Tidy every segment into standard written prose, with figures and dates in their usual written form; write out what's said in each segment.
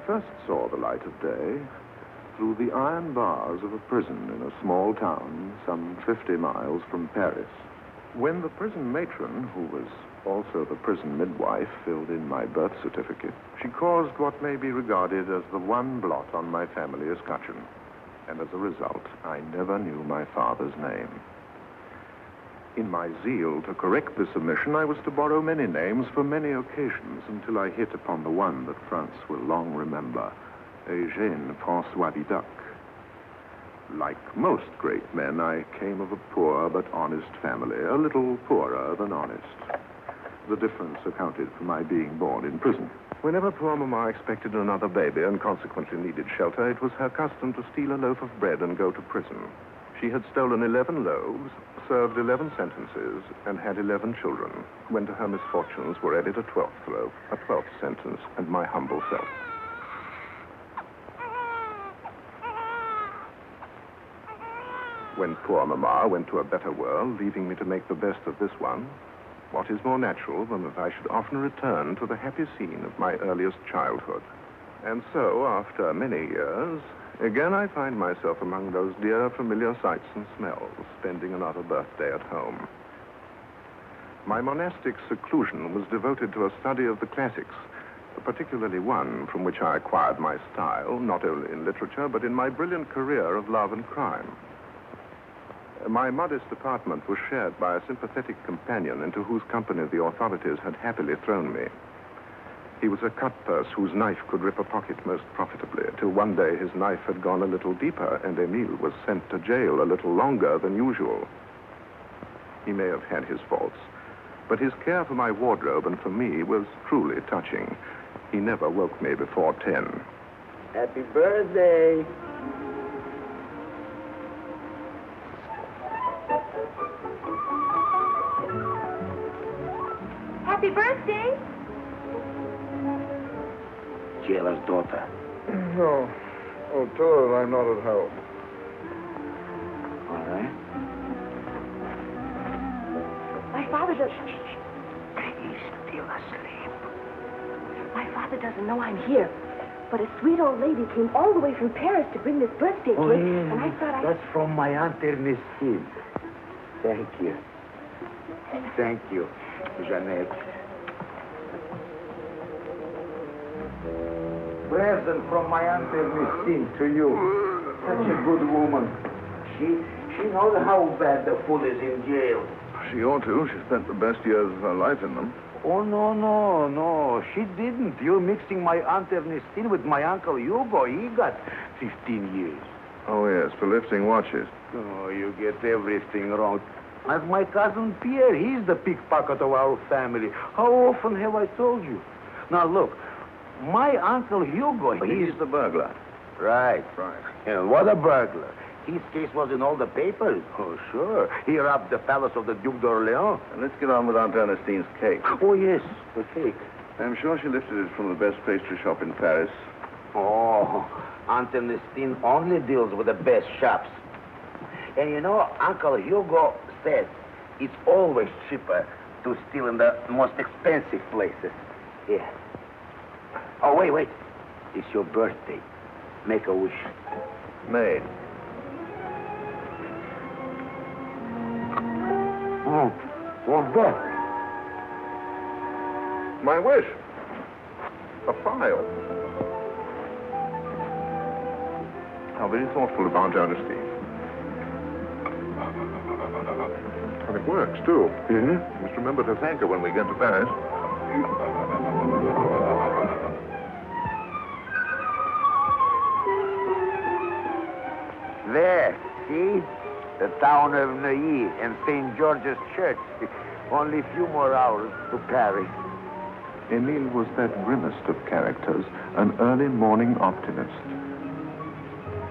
first saw the light of day through the iron bars of a prison in a small town some 50 miles from Paris. When the prison matron, who was also the prison midwife, filled in my birth certificate, she caused what may be regarded as the one blot on my family escutcheon. And as a result, I never knew my father's name. In my zeal to correct this omission, I was to borrow many names for many occasions until I hit upon the one that France will long remember, Eugène François Vidocq. Like most great men, I came of a poor but honest family, a little poorer than honest. The difference accounted for my being born in prison. Whenever poor Mama expected another baby and consequently needed shelter, it was her custom to steal a loaf of bread and go to prison. She had stolen 11 loaves, served 11 sentences, and had 11 children, when to her misfortunes were added a 12th loaf, a 12th sentence, and my humble self. When poor Mama went to a better world, leaving me to make the best of this one, what is more natural than that I should often return to the happy scene of my earliest childhood? And so, after many years, again I find myself among those dear familiar sights and smells, spending another birthday at home. My monastic seclusion was devoted to a study of the classics, particularly one from which I acquired my style, not only in literature, but in my brilliant career of love and crime. My modest apartment was shared by a sympathetic companion into whose company the authorities had happily thrown me. He was a cutpurse whose knife could rip a pocket most profitably, till one day his knife had gone a little deeper and Emile was sent to jail a little longer than usual. He may have had his faults, but his care for my wardrobe and for me was truly touching. He never woke me before 10. Happy birthday! Happy birthday! Jailer's daughter. No. Oh, tell her I'm not at home. All right. My father does... He's still asleep. My father doesn't know I'm here. But a sweet old lady came all the way from Paris to bring this birthday cake, and I thought That's from my Aunt Ernestine. Thank you. Thank you, Jeanette. Present from my Aunt Ernestine to you. Such a good woman. She knows how bad the fool is in jail. She ought to. She spent the best years of her life in them. Oh, no. She didn't. You're mixing my Aunt Ernestine with my Uncle Hugo. He got 15 years. Oh, yes, for lifting watches. Oh, you get everything wrong. As my cousin Pierre, he's the pickpocket of our family. How often have I told you? Now, look, my Uncle Hugo, He's the burglar. Right. Right. And what a burglar. His case was in all the papers. Oh, sure. He robbed the palace of the Duc d'Orléans. And let's get on with Aunt Ernestine's cake. Oh, yes, the cake. I'm sure she lifted it from the best pastry shop in Paris. Oh, Aunt Ernestine only deals with the best shops. And you know, Uncle Hugo says it's always cheaper to steal in the most expensive places. Yeah. Oh, wait. It's your birthday. Make a wish. Made. Oh, what's that? My wish. A file. How very thoughtful of Aunt Ernestine. And it works, too. Mm-hmm. Just remember to thank her when we get to Paris. There, see? The town of Neuilly and St. George's Church. Only a few more hours to Paris. Emile was that grimmest of characters, an early morning optimist.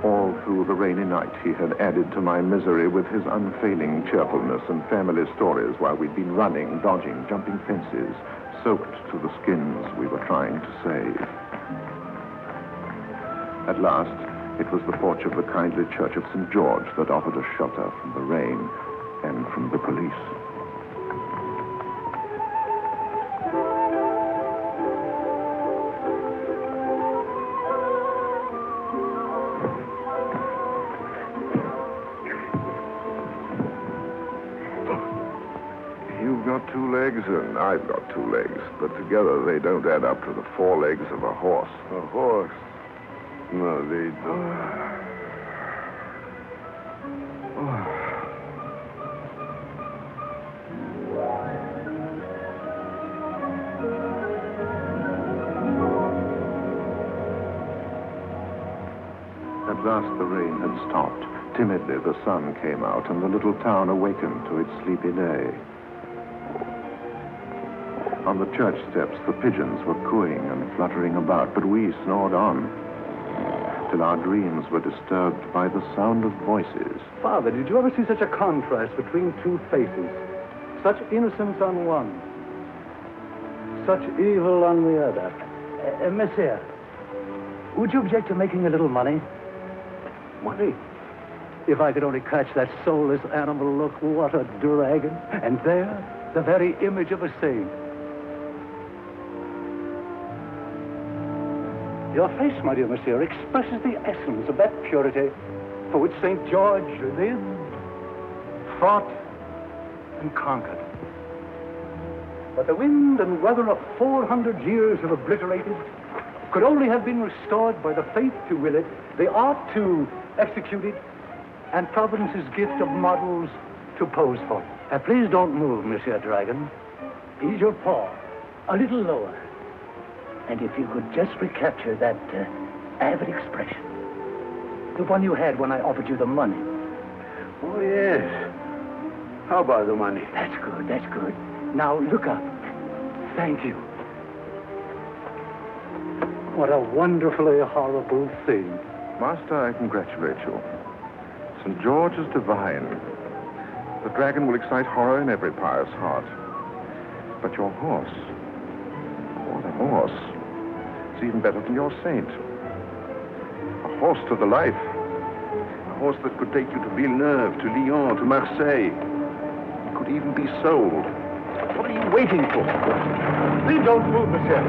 All through the rainy night, he had added to my misery with his unfailing cheerfulness and family stories while we'd been running, dodging, jumping fences, soaked to the skins we were trying to save. At last, it was the porch of the kindly church of St. George that offered us shelter from the rain and from the police. got 2 legs and I've got 2 legs, but together they don't add up to the 4 legs of a horse. A horse? No, they don't. At last the rain had stopped. Timidly the sun came out and the little town awakened to its sleepy day. On the church steps the pigeons were cooing and fluttering about, but we snored on till our dreams were disturbed by the sound of voices. Father, did you ever see such a contrast between 2 faces? Such innocence on one, such evil on the other. Monsieur, would you object to making a little money? Money? If I could only catch that soulless animal, look, what a dragon. And there, the very image of a saint. Your face, my dear monsieur, expresses the essence of that purity for which St. George lived, fought, and conquered. But the wind and weather of 400 years have obliterated could only have been restored by the faith to will it, the art to execute it, and Providence's gift of models to pose for it. Please don't move, Monsieur Dragon. Ease your paw a little lower. And if you could just recapture that avid expression, the one you had when I offered you the money. Oh, yes. How about the money? That's good, that's good. Now, look up. Thank you. What a wonderfully horrible thing. Master, I congratulate you. St. George is divine. The dragon will excite horror in every pious heart. But your horse, what a horse. It's even better than your saint. A horse to the life. A horse that could take you to Villeneuve, to Lyon, to Marseille. It could even be sold. What are you waiting for? Please don't move, monsieur.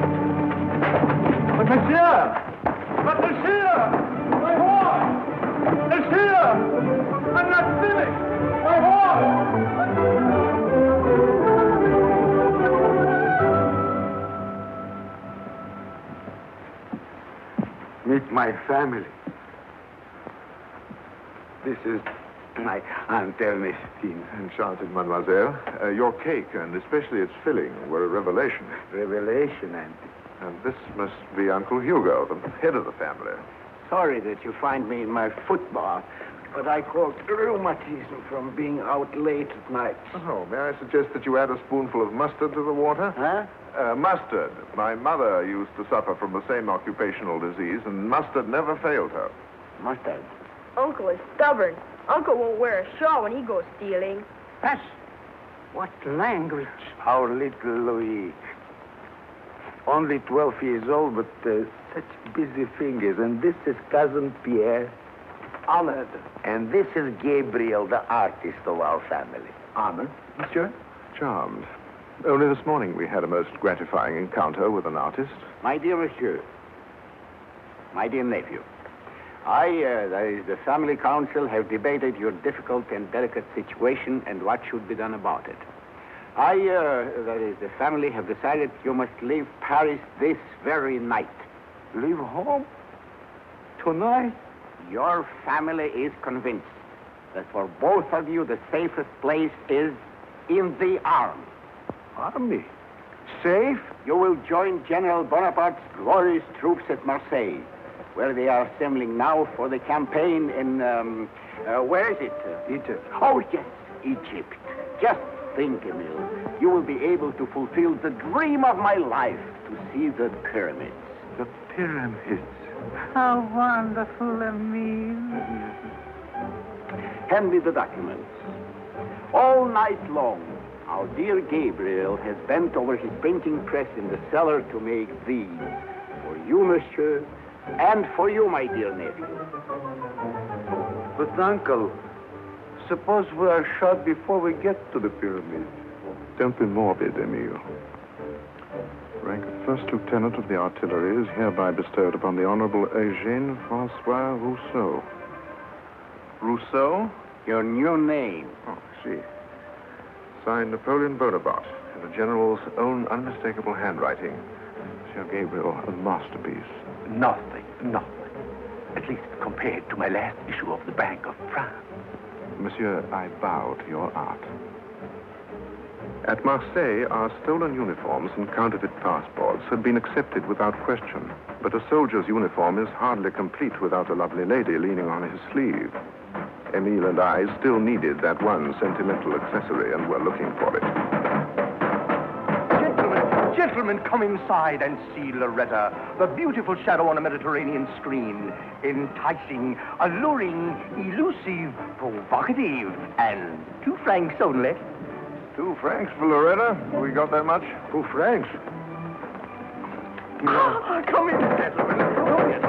But monsieur! But monsieur! My horse! Monsieur! I'm not finished! My horse! Meet my family. This is my Aunt Ernestine. Enchanted, mademoiselle. Your cake, and especially its filling, were a revelation. Revelation, Auntie. And this must be Uncle Hugo, the head of the family. Sorry that you find me in my footbath, but I caught rheumatism from being out late at night. Oh, may I suggest that you add a spoonful of mustard to the water? Huh? Mustard. My mother used to suffer from the same occupational disease, and mustard never failed her. Mustard. Uncle is stubborn. Uncle won't wear a shawl when he goes stealing. Hush! What language? Our little Louis. Only 12 years old, but such busy fingers. And this is Cousin Pierre. Honored. And this is Gabriel, the artist of our family. Honored, monsieur? Charmed. Only this morning we had a most gratifying encounter with an artist. My dear monsieur, my dear nephew, the family council, have debated your difficult and delicate situation and what should be done about it. The family have decided you must leave Paris this very night. Leave home? Tonight? Your family is convinced that for both of you the safest place is in the army. Army? Safe? You will join General Bonaparte's glorious troops at Marseille, where they are assembling now for the campaign in, where is it? Egypt. Oh, yes, Egypt. Just think, Emile, you will be able to fulfill the dream of my life, to see the pyramids. The pyramids. How wonderful, Emile. Hand me the documents. All night long, our dear Gabriel has bent over his printing press in the cellar to make these for you, monsieur, and for you, my dear nephew. But, Uncle, suppose we are shot before we get to the pyramids. Don't be morbid, Emile. Rank of first lieutenant of the artillery is hereby bestowed upon the Honorable Eugène François Rousseau. Rousseau? Your new name. Oh, see. Signed Napoleon Bonaparte, in the General's own unmistakable handwriting. Monsieur Gabriel, a masterpiece. Nothing. At least compared to my last issue of the Bank of France. Monsieur, I bow to your art. At Marseille, our stolen uniforms and counterfeit passports had been accepted without question. But a soldier's uniform is hardly complete without a lovely lady leaning on his sleeve. Emile and I still needed that one sentimental accessory and were looking for it. Gentlemen, come inside and see Loretta, the beautiful shadow on a Mediterranean screen. Enticing, alluring, elusive, provocative, and 2 francs only. 2 francs for Loretta? We got that much? 2 francs? Come in, gentlemen. Come in.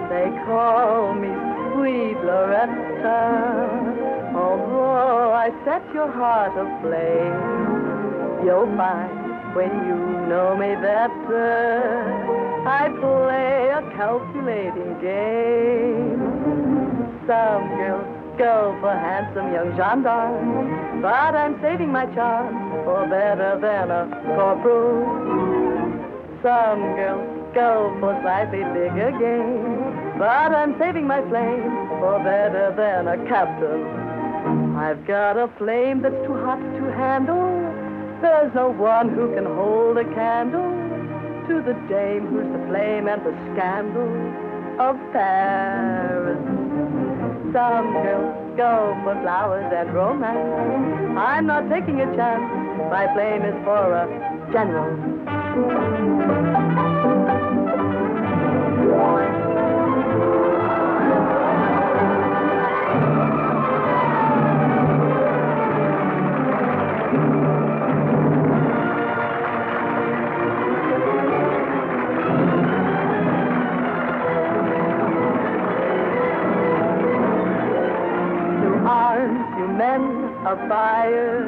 They call me sweet Loretta, although I set your heart aflame. You'll find when you know me better, I play a calculating game. Some girls go for handsome young gendarmes, but I'm saving my charms for better than a corporal. Some girls go for slightly bigger game, but I'm saving my flame for better than a captain. I've got a flame that's too hot to handle. There's no one who can hold a candle to the dame who's the flame and the scandal of Paris. Some girls go for flowers and romance. I'm not taking a chance. My flame is for a general. Of fire,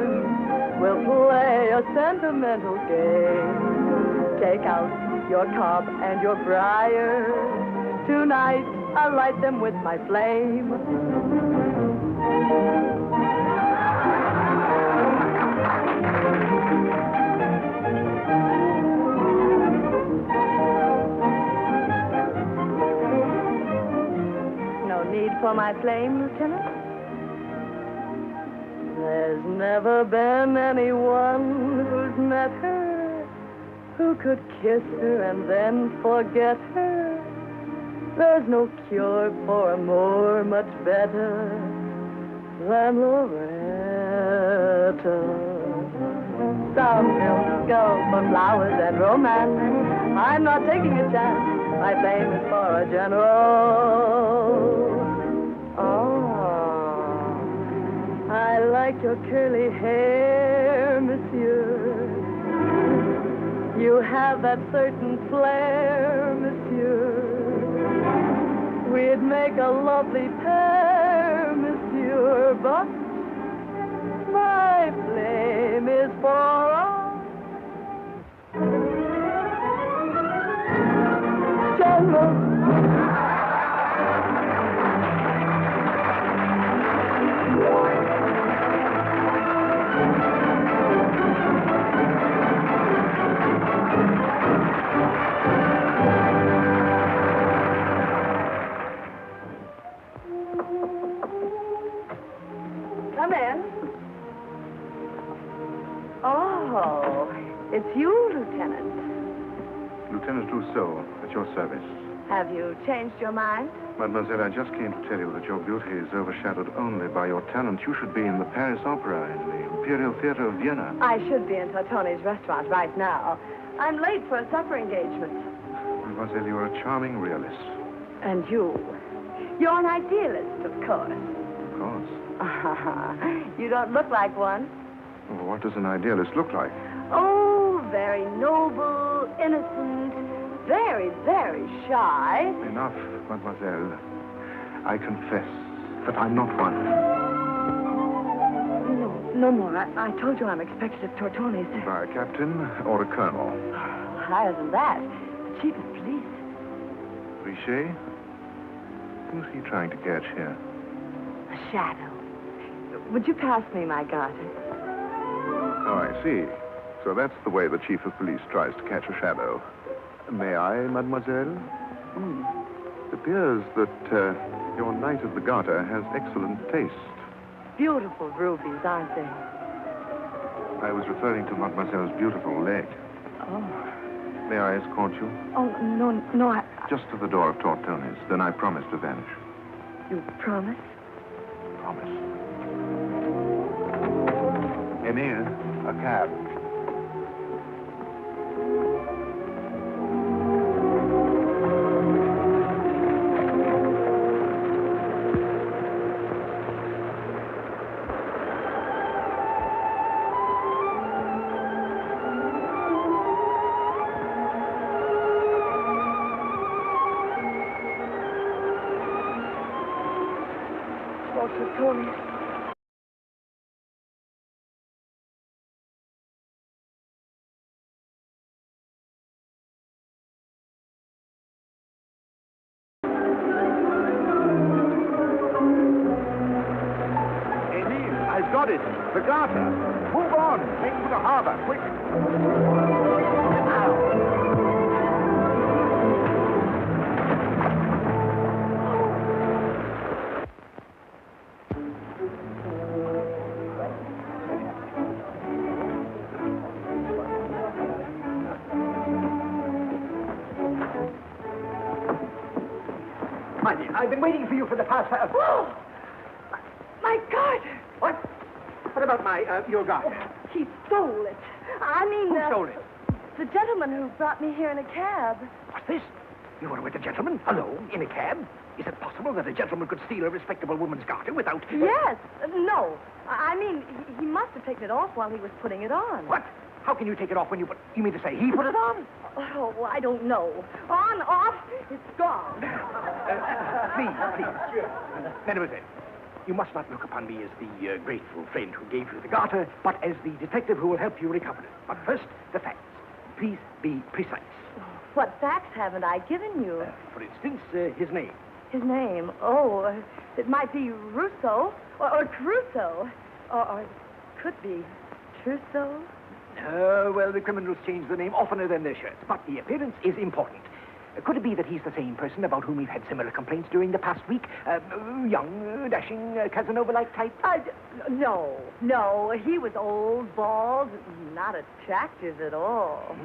we'll play a sentimental game. Take out your cob and your briar. Tonight I'll light them with my flame. No need for my flame, Lieutenant? There's never been anyone who's met her who could kiss her and then forget her. There's no cure for a more much better than Loretta. Some girls go for flowers and romance. I'm not taking a chance. My flame is for a general. I like your curly hair, monsieur. You have that certain flair, monsieur. We'd make a lovely pair, monsieur, but my flame is for a general. Come in. Oh, it's you, Lieutenant. Lieutenant Rousseau, at your service. Have you changed your mind? Mademoiselle, I just came to tell you that your beauty is overshadowed only by your talent. You should be in the Paris Opera, in the Imperial Theater of Vienna. I should be in Tortoni's restaurant right now. I'm late for a supper engagement. Mademoiselle, you're a charming realist. And you? You're an idealist, of course. Of course. You don't look like one. Well, what does an idealist look like? Oh, very noble, innocent, very, very shy. Enough, mademoiselle. I confess that I'm not one. No more. I told you I'm expected at Tortoni's. By a captain or a colonel? Higher than that. Chief of police. Richet? Who's he trying to catch here? A shadow. Would you pass me my garter? Oh, I see. So that's the way the chief of police tries to catch a shadow. May I, mademoiselle? It appears that your Knight of the Garter has excellent taste. Beautiful rubies, aren't they? I was referring to mademoiselle's beautiful leg. Oh. May I escort you? Oh, no, I... Just to the door of Tortoni's. Then I promise to vanish. You promise? Promise. Emile, a cab. I've got it. The garter. Move on. Take to the harbor. Quick. Money. I've been waiting for you for the past... Oh! My garter! What? What about your garter? He stole it. I mean... Who stole it? The gentleman who brought me here in a cab. What's this? You were with a gentleman? Alone? In a cab? Is it possible that a gentleman could steal a respectable woman's garter without... Yes. No. I mean, he must have taken it off while he was putting it on. What? How can you take it off when you put... You mean to say he put it on? Oh, I don't know. On, off, it's gone. Please. Mademoiselle, you must not look upon me as the grateful friend who gave you the garter, but as the detective who will help you recover it. But first, the facts. Please be precise. What facts haven't I given you? For instance, his name. His name? Oh, it might be Rousseau or Crusoe. Or it could be Trousseau. Well, the criminals change the name oftener than their shirts, but the appearance is important. Could it be that he's the same person about whom we've had similar complaints during the past week? Young, dashing, Casanova-like type? No. He was old, bald, not attractive at all.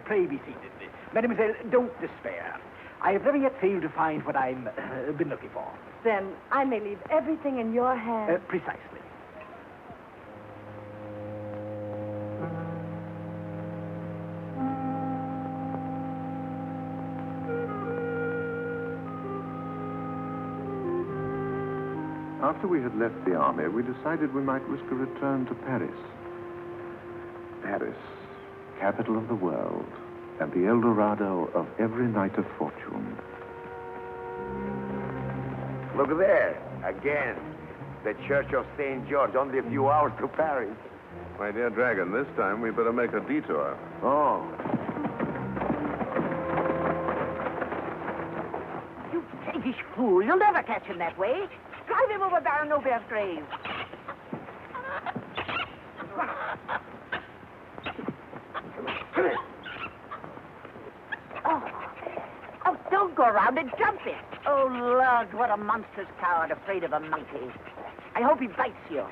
Pray be seated. Mademoiselle, don't despair. I have never yet failed to find what I've been looking for. Then I may leave everything in your hands. Precisely. After we had left the army, we decided we might risk a return to Paris. Paris, capital of the world, and the El Dorado of every knight of fortune. Look there, again. The Church of St. George, only a few hours to Paris. My dear Dragon, this time we better make a detour. Oh. You thievish fool. You'll never catch him that way. Drive him over Baron Aubert's grave. Oh, don't go around and jump it. Oh, Lord, what a monstrous coward afraid of a monkey. I hope he bites you.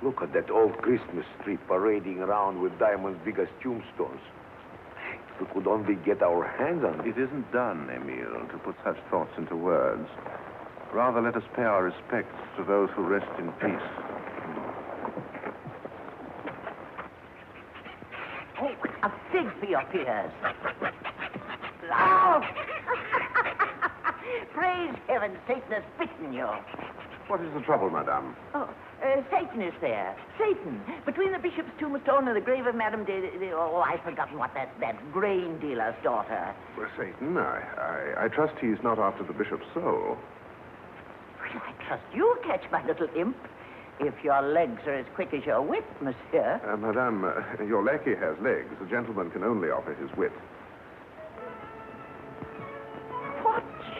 Look at that old Christmas tree parading around with diamonds big as tombstones. If we could only get our hands on it. It isn't done, Emile, to put such thoughts into words. Rather, let us pay our respects to those who rest in peace. Oh, a fig for your fears. Oh! Praise heaven, Satan has bitten you. What is the trouble, madame? Oh, Satan is there. Satan. Between the bishop's tombstone and the grave of Madame I've forgotten what that grain dealer's daughter. Well, Satan, I trust he's not after the bishop's soul. Well, I trust you'll catch my little imp. If your legs are as quick as your wit, monsieur. Madame, your lackey has legs. A gentleman can only offer his wit.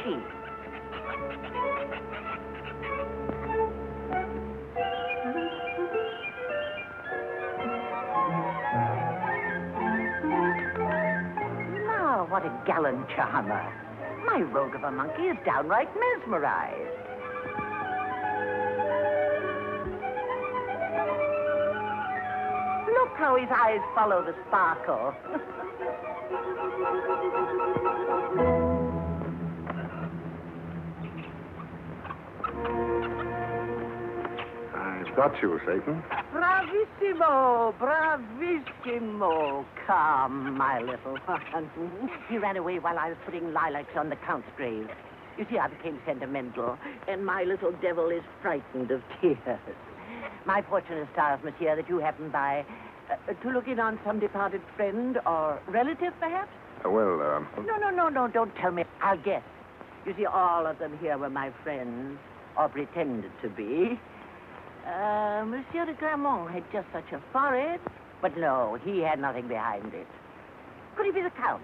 she? Now, what a gallant charmer. My rogue of a monkey is downright mesmerized. Look how his eyes follow the sparkle. I've got you, Satan. Bravissimo, bravissimo. Come, my little one. He ran away while I was putting lilacs on the Count's grave. You see, I became sentimental, and my little devil is frightened of tears. My fortunate stars, monsieur, that you happened by to look in on some departed friend or relative, perhaps? No, don't tell me. I'll guess. You see, all of them here were my friends, or pretended to be. Monsieur de Gramont had just such a forehead, but no, he had nothing behind it. Could he be the Count?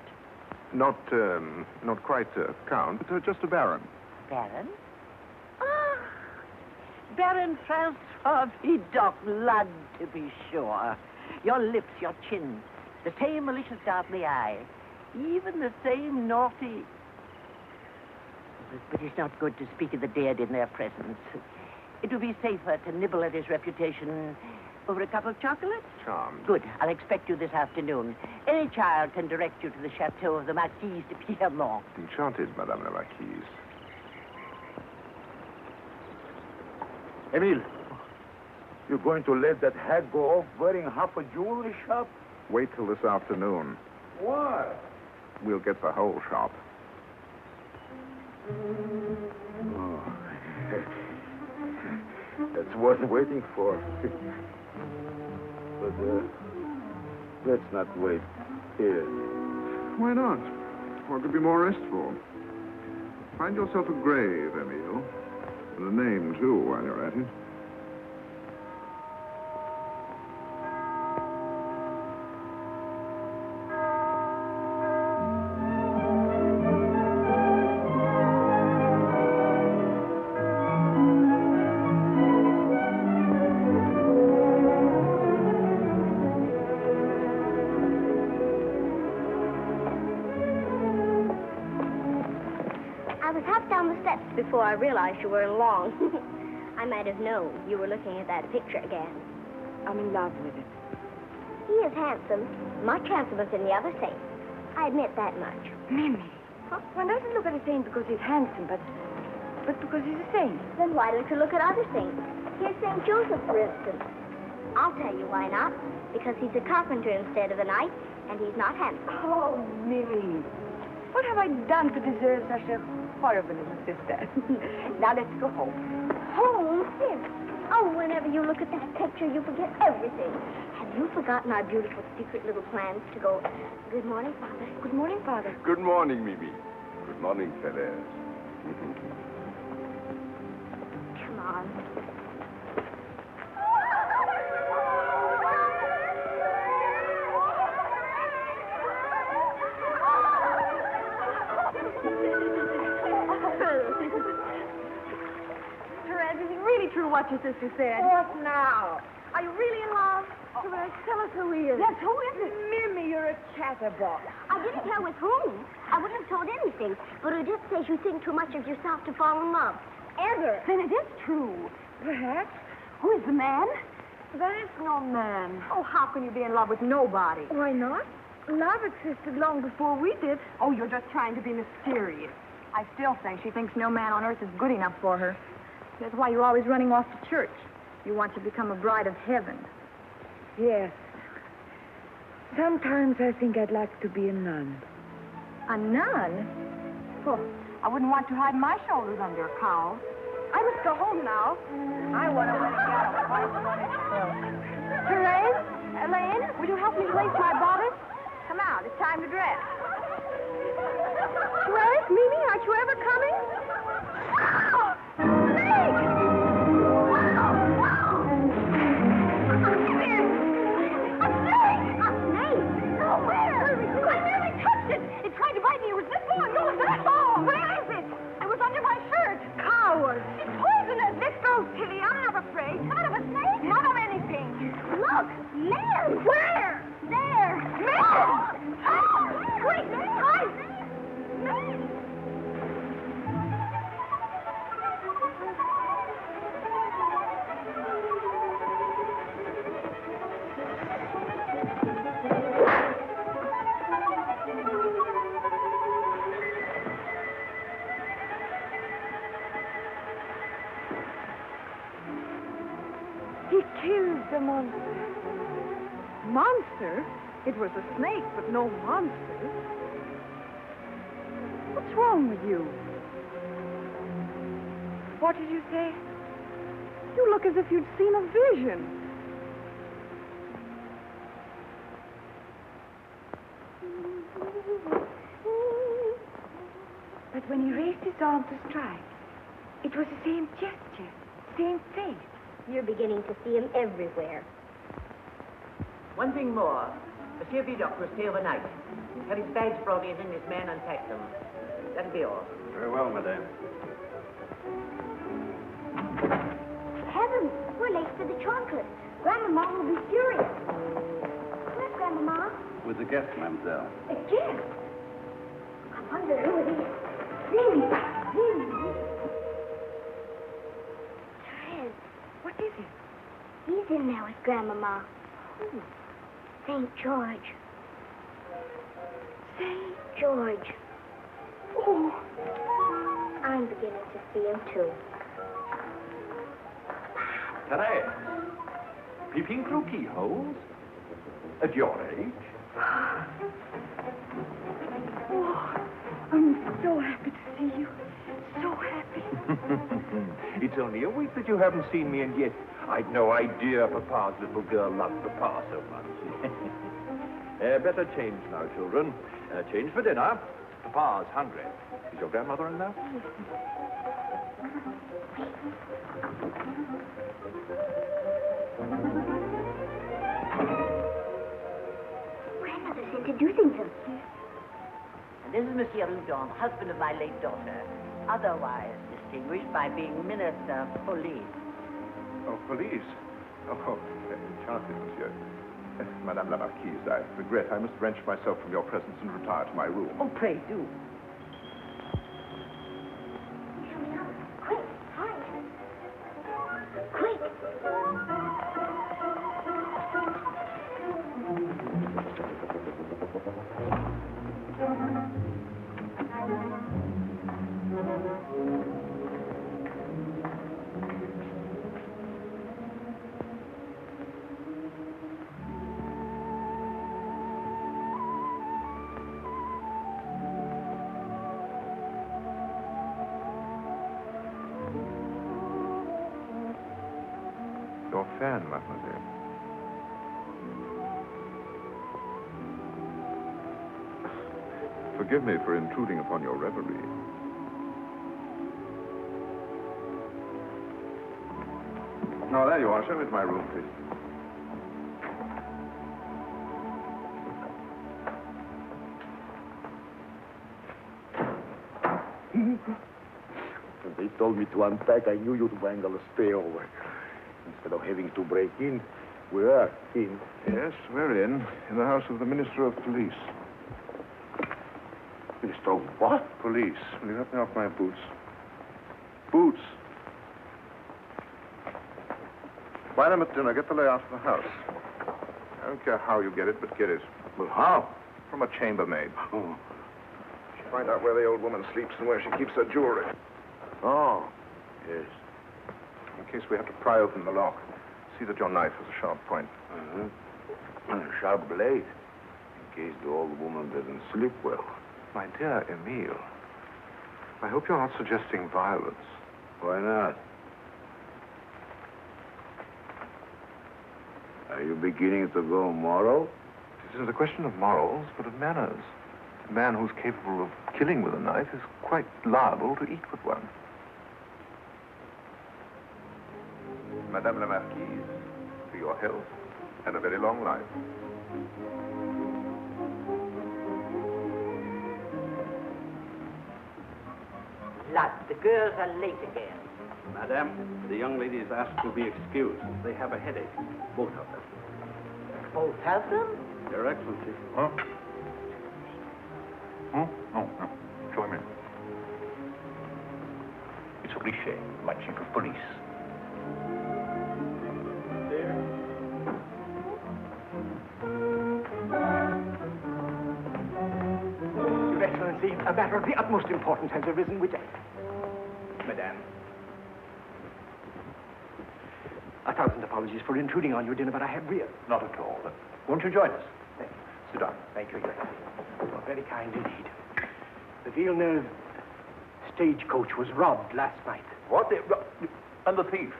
Not quite a count, just a baron. Baron? Ah, Baron François Vidocq, lad, to be sure. Your lips, your chin, the same malicious darkly eye, even the same naughty... But it's not good to speak of the dead in their presence. It would be safer to nibble at his reputation over a cup of chocolate. Charmed. Good. I'll expect you this afternoon. Any child can direct you to the chateau of the Marquise de Pierremont. Enchanted, Madame la Marquise. Emile, you're going to let that hag go off wearing half a jewelry shop? Wait till this afternoon. Why? We'll get the whole shop. Oh. That's worth waiting for. But let's not wait here. Why not? What could be more restful? Find yourself a grave, Emile. And a name, too, while you're at it. Before I realized you were along. I might have known you were looking at that picture again. I'm in love with it. He is handsome, much handsomer than the other saints. I admit that much. Mimi. Huh? One doesn't look at a saint because he's handsome, but because he's a saint. Then why don't you look at other saints? Here's St. Joseph, for instance. I'll tell you why not. Because he's a carpenter instead of a knight, and he's not handsome. Oh, Mimi. What have I done to deserve such a horrible little sister? Now let's go home. Home, Sim? Oh, whenever you look at that picture, you forget everything. Have you forgotten our beautiful secret little plans to go... Good morning, Father. Good morning, Father. Good morning, Mimi. Good morning, fellas. Come on. True what your sister said. What now? Are you really in love? Therese, tell us who he is. Yes, who is it? Mimi, you're a chatterbox. I didn't tell with whom. I wouldn't have told anything, but it just says you think too much of yourself to fall in love. Ever. Then it is true. Perhaps. Who is the man? There is no man. Oh, how can you be in love with nobody? Why not? Love existed long before we did. Oh, you're just trying to be mysterious. I still think she thinks no man on earth is good enough for her. That's why you're always running off to church. You want to become a bride of heaven. Yes. Sometimes I think I'd like to be a nun. A nun? Oh, I wouldn't want to hide my shoulders under a cowl. I must go home now. I want to let it go. Therese, Elaine, will you help me lace my bodice? Come out. It's time to dress. Therese, Mimi, aren't you ever coming? a monster. Monster? It was a snake, but no monster. What's wrong with you? What did you say? You look as if you'd seen a vision. But when he raised his arm to strike, it was the same gesture, same face. You're beginning to see him everywhere. One thing more. Monsieur Vidocq will stay overnight. Have his bags brought in and his man unpack them. That'll be all. Very well, madame. Heavens, we're late for the chocolate. Grandmama will be furious. Where's Grandmama? With the guest, mademoiselle. Again? I wonder who it is. Zing! Therese. What is it? He's in there with Grandmama. Who? St. George. St. George. Oh, I'm beginning to see him, too. Therese, peeping through keyholes? At your age? oh, I'm so happy to see you. So happy. It's only a week that you haven't seen me, and yet I'd no idea Papa's little girl loved Papa so much. Better change now, children. Change for dinner. Papa's hungry. Is your grandmother in there? Grandmother's introducing them. And this is Monsieur Eugène, husband of my late daughter, otherwise distinguished by being Minister of Police. Oh, police? Oh, enchanted, monsieur. Madame la Marquise, I regret I must wrench myself from your presence and retire to my room. Oh, pray do. Quick, hurry. Quick. Your fan, mademoiselle. Forgive me for intruding upon your reverie. Oh, there you are. Show me to my room, please. When they told me to unpack, I knew you'd wangle a stay over. Instead of having to break in, we are in. Yes, we're in the house of the Minister of Police. Minister of what? Police. Will you help me off my boots? Boots. While I'm at dinner, get the layout of the house. I don't care how you get it, but get it. Well, how? From a chambermaid. Oh. Find out where the old woman sleeps and where she keeps her jewelry. Oh, yes. In case we have to pry open the lock, see that your knife has a sharp point. And a sharp blade, in case the old woman doesn't sleep well. My dear Emile, I hope you're not suggesting violence. Why not? Are you beginning to go moral? It isn't a question of morals, but of manners. A man who's capable of killing with a knife is quite liable to eat with one. Madame la Marquise, to your health and a very long life. Lad, the girls are late again. Madame, the young lady is asked to be excused. They have a headache, both of them. Both of them? Your Excellency. Huh? No. Show him in. It's Richet, my chief of police. Your Excellency, a matter of the utmost importance has arisen which... Madame. 1,000 apologies for intruding on your dinner, but I have real... Not at all. Won't you join us? Thank you. Sit down. Thank you, Your Excellency. You're very kind indeed. The Villeneuve stagecoach was robbed last night. What? And the thief?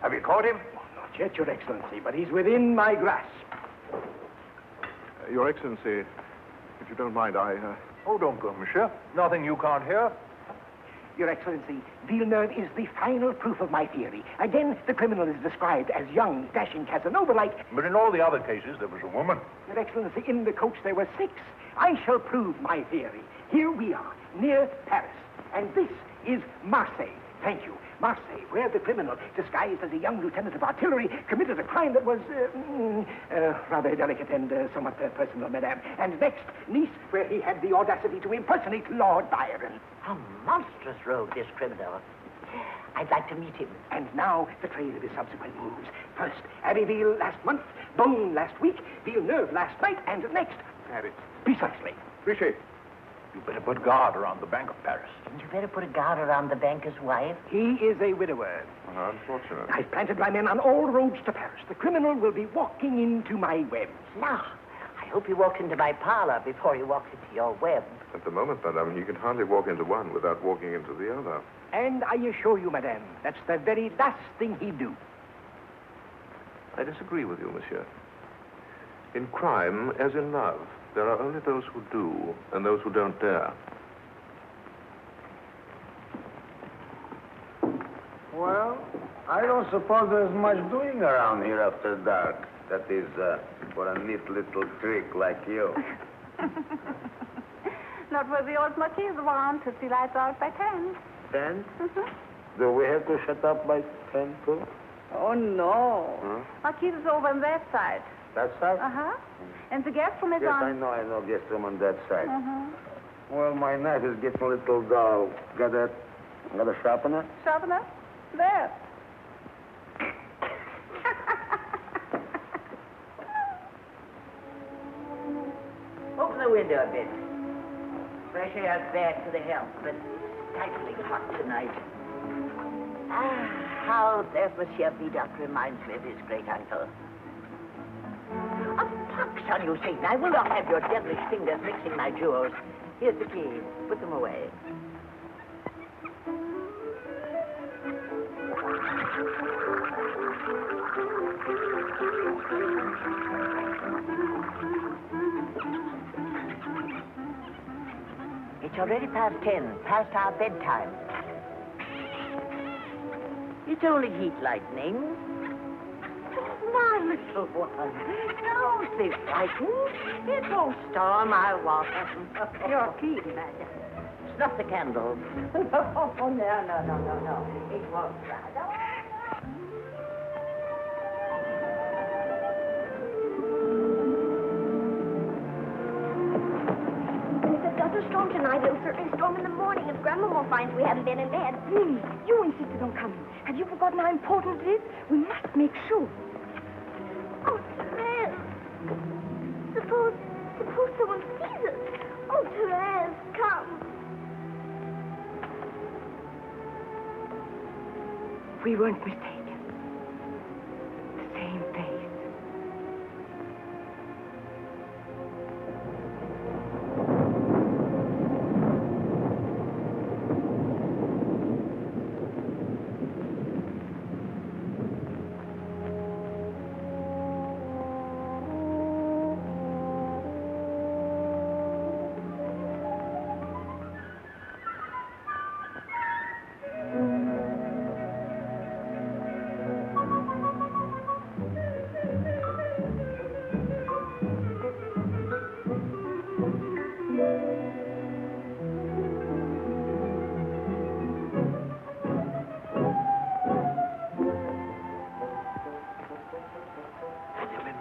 Have you caught him? Oh, not yet, Your Excellency, but he's within my grasp. Your Excellency, if you don't mind, Oh, don't go, monsieur. Nothing you can't hear. Your Excellency, Villeneuve is the final proof of my theory. Again, the criminal is described as young, dashing Casanova-like. But in all the other cases, there was a woman. Your Excellency, in the coach there were 6. I shall prove my theory. Here we are, near Paris. And this is Marseille. Thank you. Marseille, where the criminal, disguised as a young lieutenant of artillery, committed a crime that was rather delicate and somewhat personal, madame. And next, Nice, where he had the audacity to impersonate Lord Byron. A monstrous rogue, this criminal. I'd like to meet him. And now, the trail of his subsequent moves. First, Abbeville last month, Beaune last week, Villeneuve last night, and next... Paris. Precisely. Trichet, you better put guard around the Bank of Paris. And you better put a guard around the banker's wife. He is a widower. Unfortunate. I've planted my men on all roads to Paris. The criminal will be walking into my webs. Now, I hope he walks into my parlor before he walks into your web. At the moment, madame, he can hardly walk into one without walking into the other. And I assure you, madame, that's the very last thing he'd do. I disagree with you, monsieur. In crime, as in love, there are only those who do and those who don't dare. Well, I don't suppose there's much doing around here after dark. That is, for a neat little trick like you. Not for the old Marquis one to see lights out by 10. 10? Do we have to shut up by 10 too? Oh, no. Huh? Marquis is over on that side. That side? Uh-huh. And the guest room is Yes, on... I know guest room on that side. Uh-huh. Well, my knife is getting a little dull. Got a sharpener? Sharpener? There. Open the window a bit. Fresh air's bad for the health, but stifling hot tonight. Ah, how there's Monsieur Vidocq reminds me of his great uncle. A pox on you, Satan. I will not have your devilish fingers mixing my jewels. Here's the key. Put them away. It's already past 10, past our bedtime. It's only heat lightning. My little one, don't be frightened. It won't storm our water. You're keen, madam. Snuff the candles. Oh, no. It won't dry. Storm tonight. It'll certainly storm in the morning if Grandmama finds we haven't been in bed. Mimi, you insisted on coming. Have you forgotten how important it is? We must make sure. Oh, Therese. Suppose someone sees us. Oh, Therese, come. We weren't mistaken. The same face.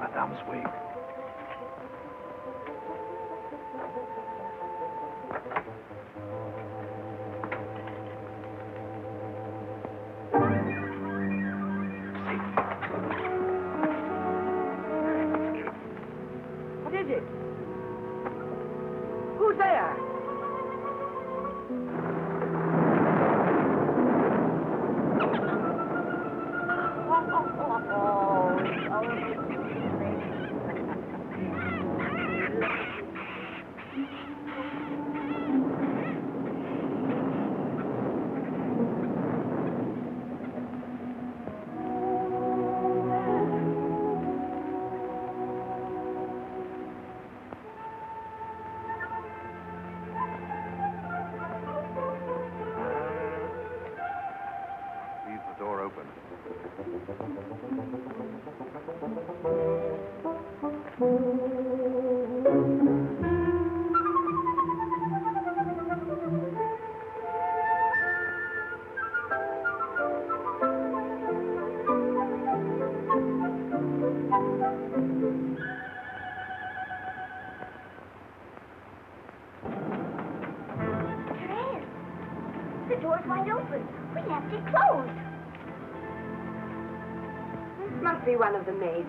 Madame's wig. What is it? Who's there? The door's wide open. We left it closed. This must be one of the maids.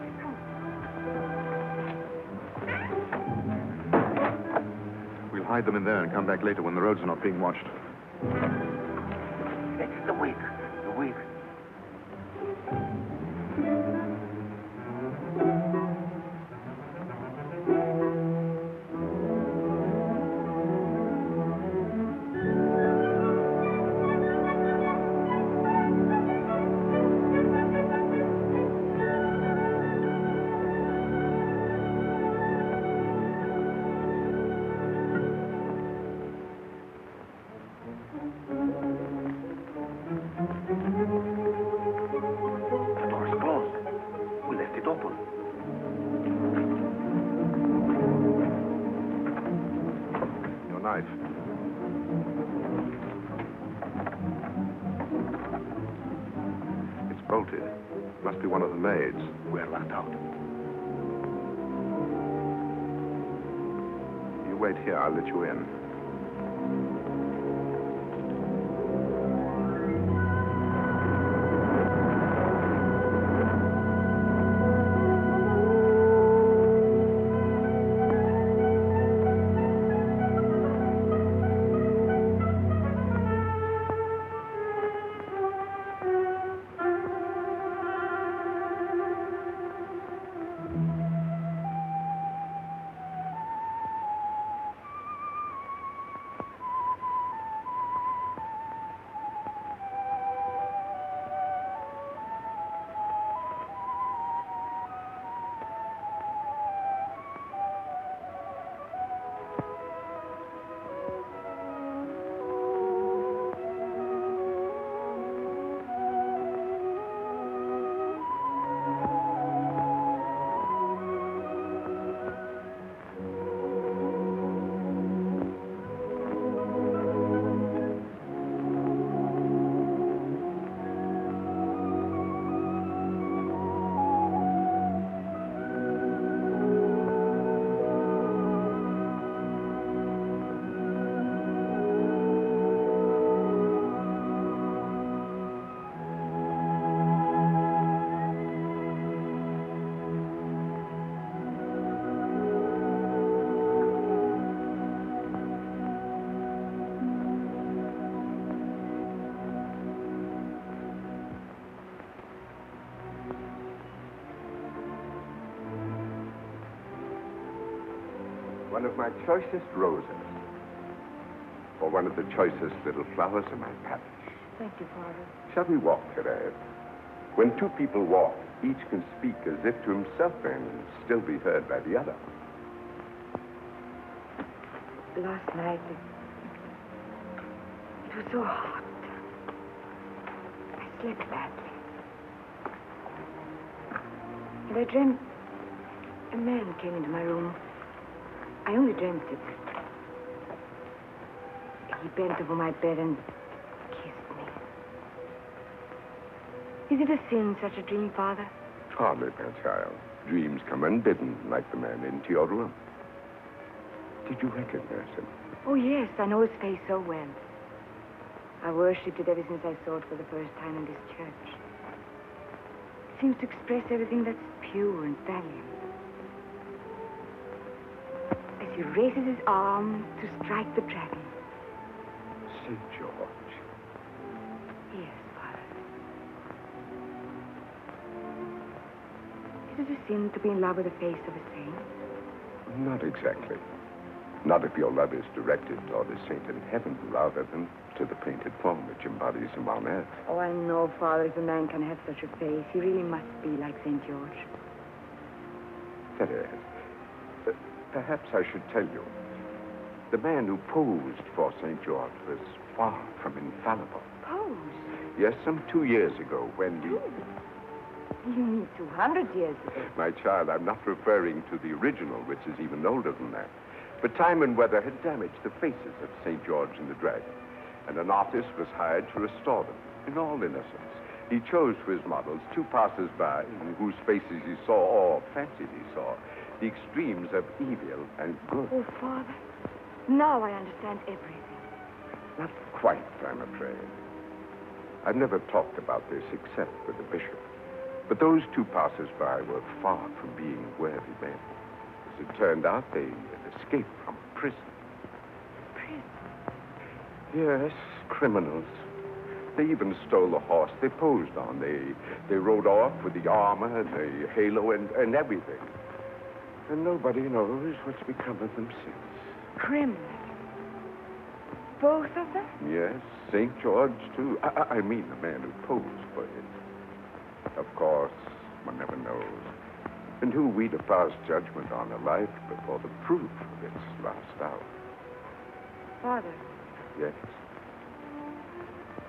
We'll hide them in there and come back later when the roads are not being watched. It's the wig. The wig. It's bolted. Must be one of the maids. We're locked out. You wait here, I'll let you in. One of my choicest roses. Or one of the choicest little flowers in my parish. Thank you, Father. Shall we walk, Therese? When two people walk, each can speak as if to himself and still be heard by the other. Last night, it was so hot. I slept badly. And I dreamt a man came into my room. I only dreamt it. He bent over my bed and kissed me. Is it a sin, such a dream, Father? Hardly, my child. Dreams come unbidden, like the man into your room. Did you recognize him? Oh, yes, I know his face so well. I worshipped it ever since I saw it for the first time in this church. It seems to express everything that's pure and valiant. As he raises his arm to strike the dragon. St. George. Yes, Father. Is it a sin to be in love with the face of a saint? Not exactly. Not if your love is directed toward a saint in heaven rather than to the painted form which embodies him on earth. Oh, I know, Father, if a man can have such a face, he really must be like St. George. Therese, perhaps I should tell you, the man who posed for St. George was far from infallible. Pose? Yes, some 2 years ago when we... You mean 200 years ago? My child, I'm not referring to the original, which is even older than that. But time and weather had damaged the faces of St. George and the Dragon, and an artist was hired to restore them in all innocence. He chose for his models two passers-by in whose faces he saw, or fancied he saw, the extremes of evil and good. Oh, Father, now I understand everything. Not quite, I'm afraid. I've never talked about this except with the bishop. But those two passers-by were far from being worthy men. As it turned out, they had escaped from prison. Prison? Yes, criminals. They even stole the horse they posed on. They rode off with the armor and the halo and everything. And nobody knows what's become of them since. Criminals? Both of them? Yes, St. George, too. I mean the man who posed for it. Of course, one never knows. And who we to pass judgment on a life before the proof of its last hour. Father, Yes.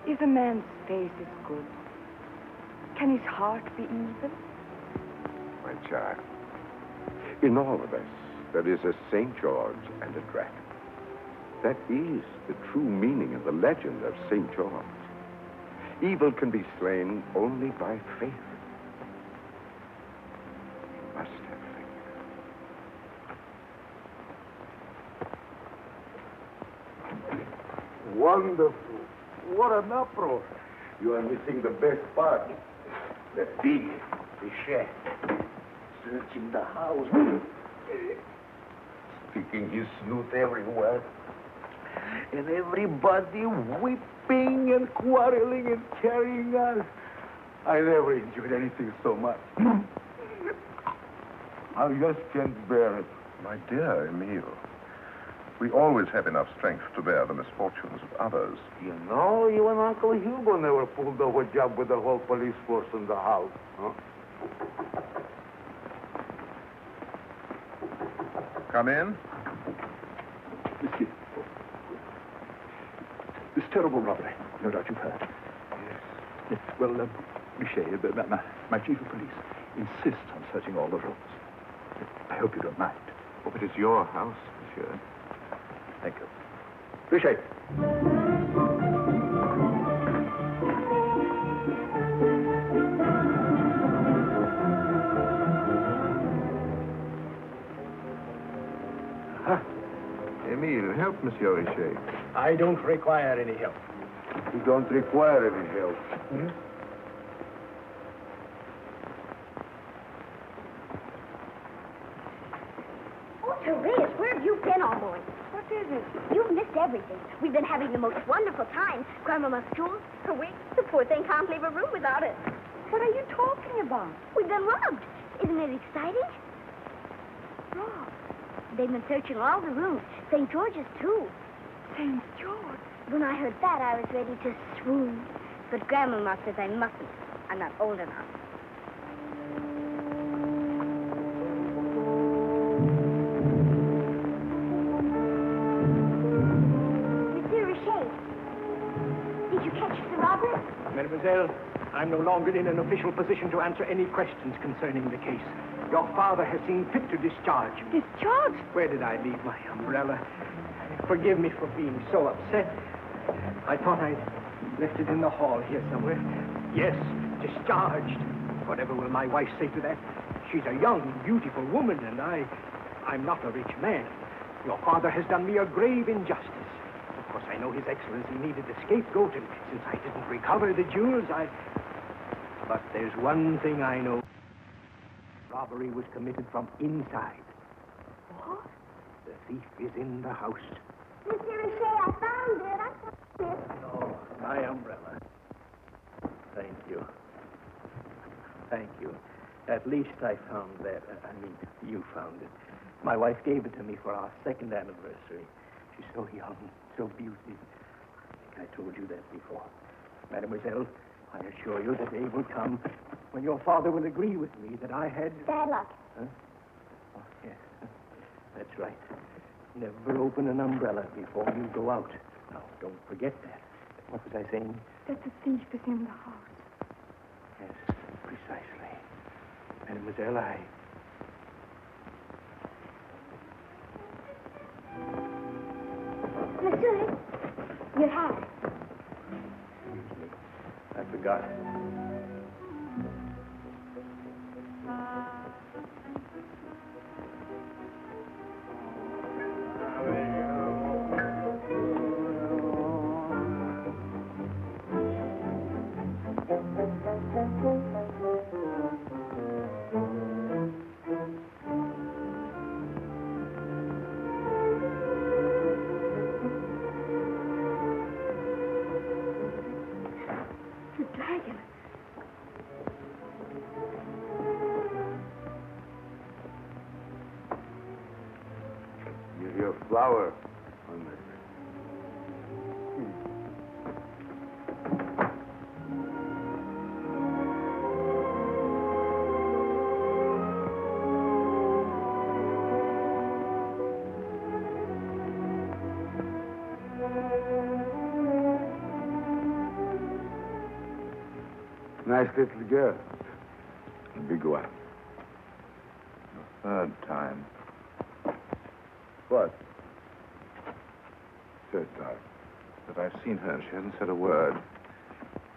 if a man's face is good, can his heart be evil? My child, in all of us, there is a St. George and a dragon. That is the true meaning of the legend of St. George. Evil can be slain only by faith. You must have faith. Wonderful. What an uproar. You are missing the best part. The pig, the chef, searching the house, sticking his snoot everywhere. And everybody weeping and quarreling and carrying on. I never enjoyed anything so much. I just can't bear it. My dear Emile, we always have enough strength to bear the misfortunes of others. You know, even Uncle Hugo never pulled off a job with the whole police force in the house. Huh? Come in. Monsieur. This terrible robbery. No doubt you've heard. Yes. Well, Michel, my chief of police, insists on searching all the rooms. I hope you don't mind. Oh, it is your house, monsieur. Thank you. Michel. Emile, help Monsieur Richet. I don't require any help. You don't require any help. Hmm? Oh, Therese, where have you been all morning? What is it? You've missed everything. We've been having the most wonderful time. Grandmama's jewels, her wig. The poor thing can't leave her room without it. What are you talking about? We've been robbed. Isn't it exciting? Robbed? They've been searching all the rooms. St. George's, too. St. George? When I heard that, I was ready to swoon. But Grandmama says I mustn't. I'm not old enough. Monsieur Richet, did you catch the robber? Mademoiselle, I'm no longer in an official position to answer any questions concerning the case. Your father has seen fit to discharge me. Discharge? Where did I leave my umbrella? Forgive me for being so upset. I thought I'd left it in the hall here somewhere. Yes, discharged. Whatever will my wife say to that? She's a young, beautiful woman, and I'm not a rich man. Your father has done me a grave injustice. Of course, I know His Excellency needed a scapegoat, and since I didn't recover the jewels, But there's one thing I know. Robbery was committed from inside. What? The thief is in the house. Monsieur Richet, I found it. I found it. Oh, my umbrella. Thank you. Thank you. At least I found that. You found it. My wife gave it to me for our second anniversary. She's so young, so beautiful. I think I told you that before. Mademoiselle, I assure you the day will come when your father will agree with me that I had... Bad luck. Huh? Oh, yes. That's right. Never open an umbrella before you go out. Now, don't forget that. What was I saying? That the thief is in the house. Yes, precisely. Mademoiselle, Monsieur, your hat. I forgot. Your flower on this. Nice little girl. A big one. The third time. What? Third time. But I've seen her and she hasn't said a word.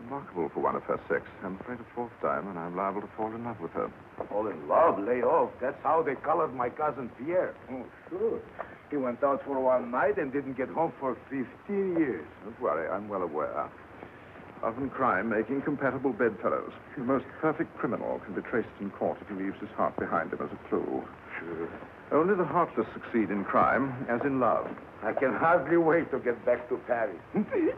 Remarkable for one of her sex. I'm afraid a fourth time, and I'm liable to fall in love with her. Fall in love? Lay off. That's how they colored my cousin Pierre. Oh, sure. He went out for one night and didn't get home for 15 years. Don't worry, I'm well aware. Love and crime make incompatible bedfellows. The most perfect criminal can be traced in court if he leaves his heart behind him as a clue. Sure. Only the heartless succeed in crime, as in love. I can hardly wait to get back to Paris.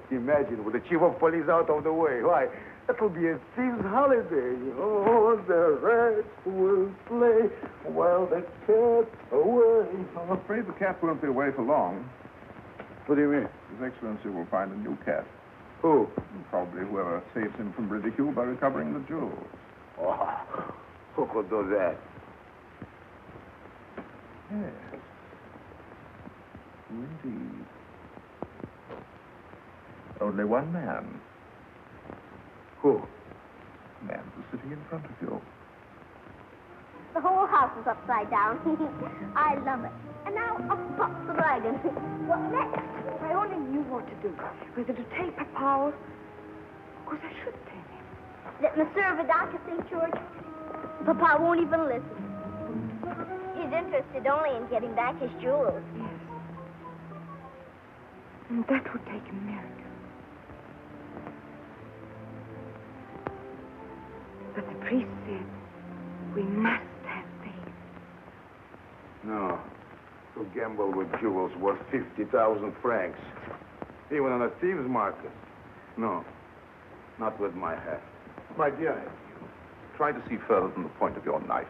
Imagine, with the chief of police out of the way. Why, that'll be a thief's holiday. Oh, the rats will play while the cat's away. I'm afraid the cat won't be away for long. What do you mean? His Excellency will find a new cat. Who? Probably whoever saves him from ridicule by recovering the jewels. Oh, who could do that? Yes. Indeed. Only one man. Who? The man who's sitting in front of you. The whole house is upside down. I love it. And now up pops the dragon. What next? If I only knew what to do. Whether to tell Papa or... Of course, I should tell him. That Monsieur Vidocq at St. George? Papa won't even listen. He's interested only in getting back his jewels. Yes. And that would take a miracle. But the priest said we must have faith. No. To gamble with jewels worth 50,000 francs. Even on a thieves' market. No. Not with my hat. My dear, try to see further than the point of your knife.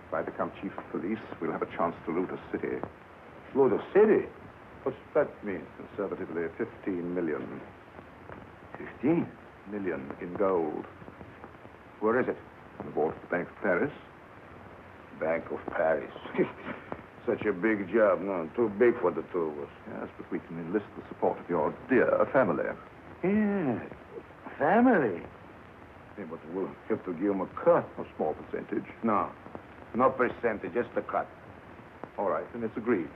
If I become chief of police, we'll have a chance to loot a city. Loot a city? What's that mean? Conservatively, 15 million. 15 million in gold. Where is it? In the vault of the Bank of Paris. Bank of Paris. Such a big job, no? Too big for the two of us. Yes, but we can enlist the support of your dear family. Yeah, family. Yeah, but we'll have to give him a cut. A small percentage. No, no percentage, just a cut. All right, then it's agreed.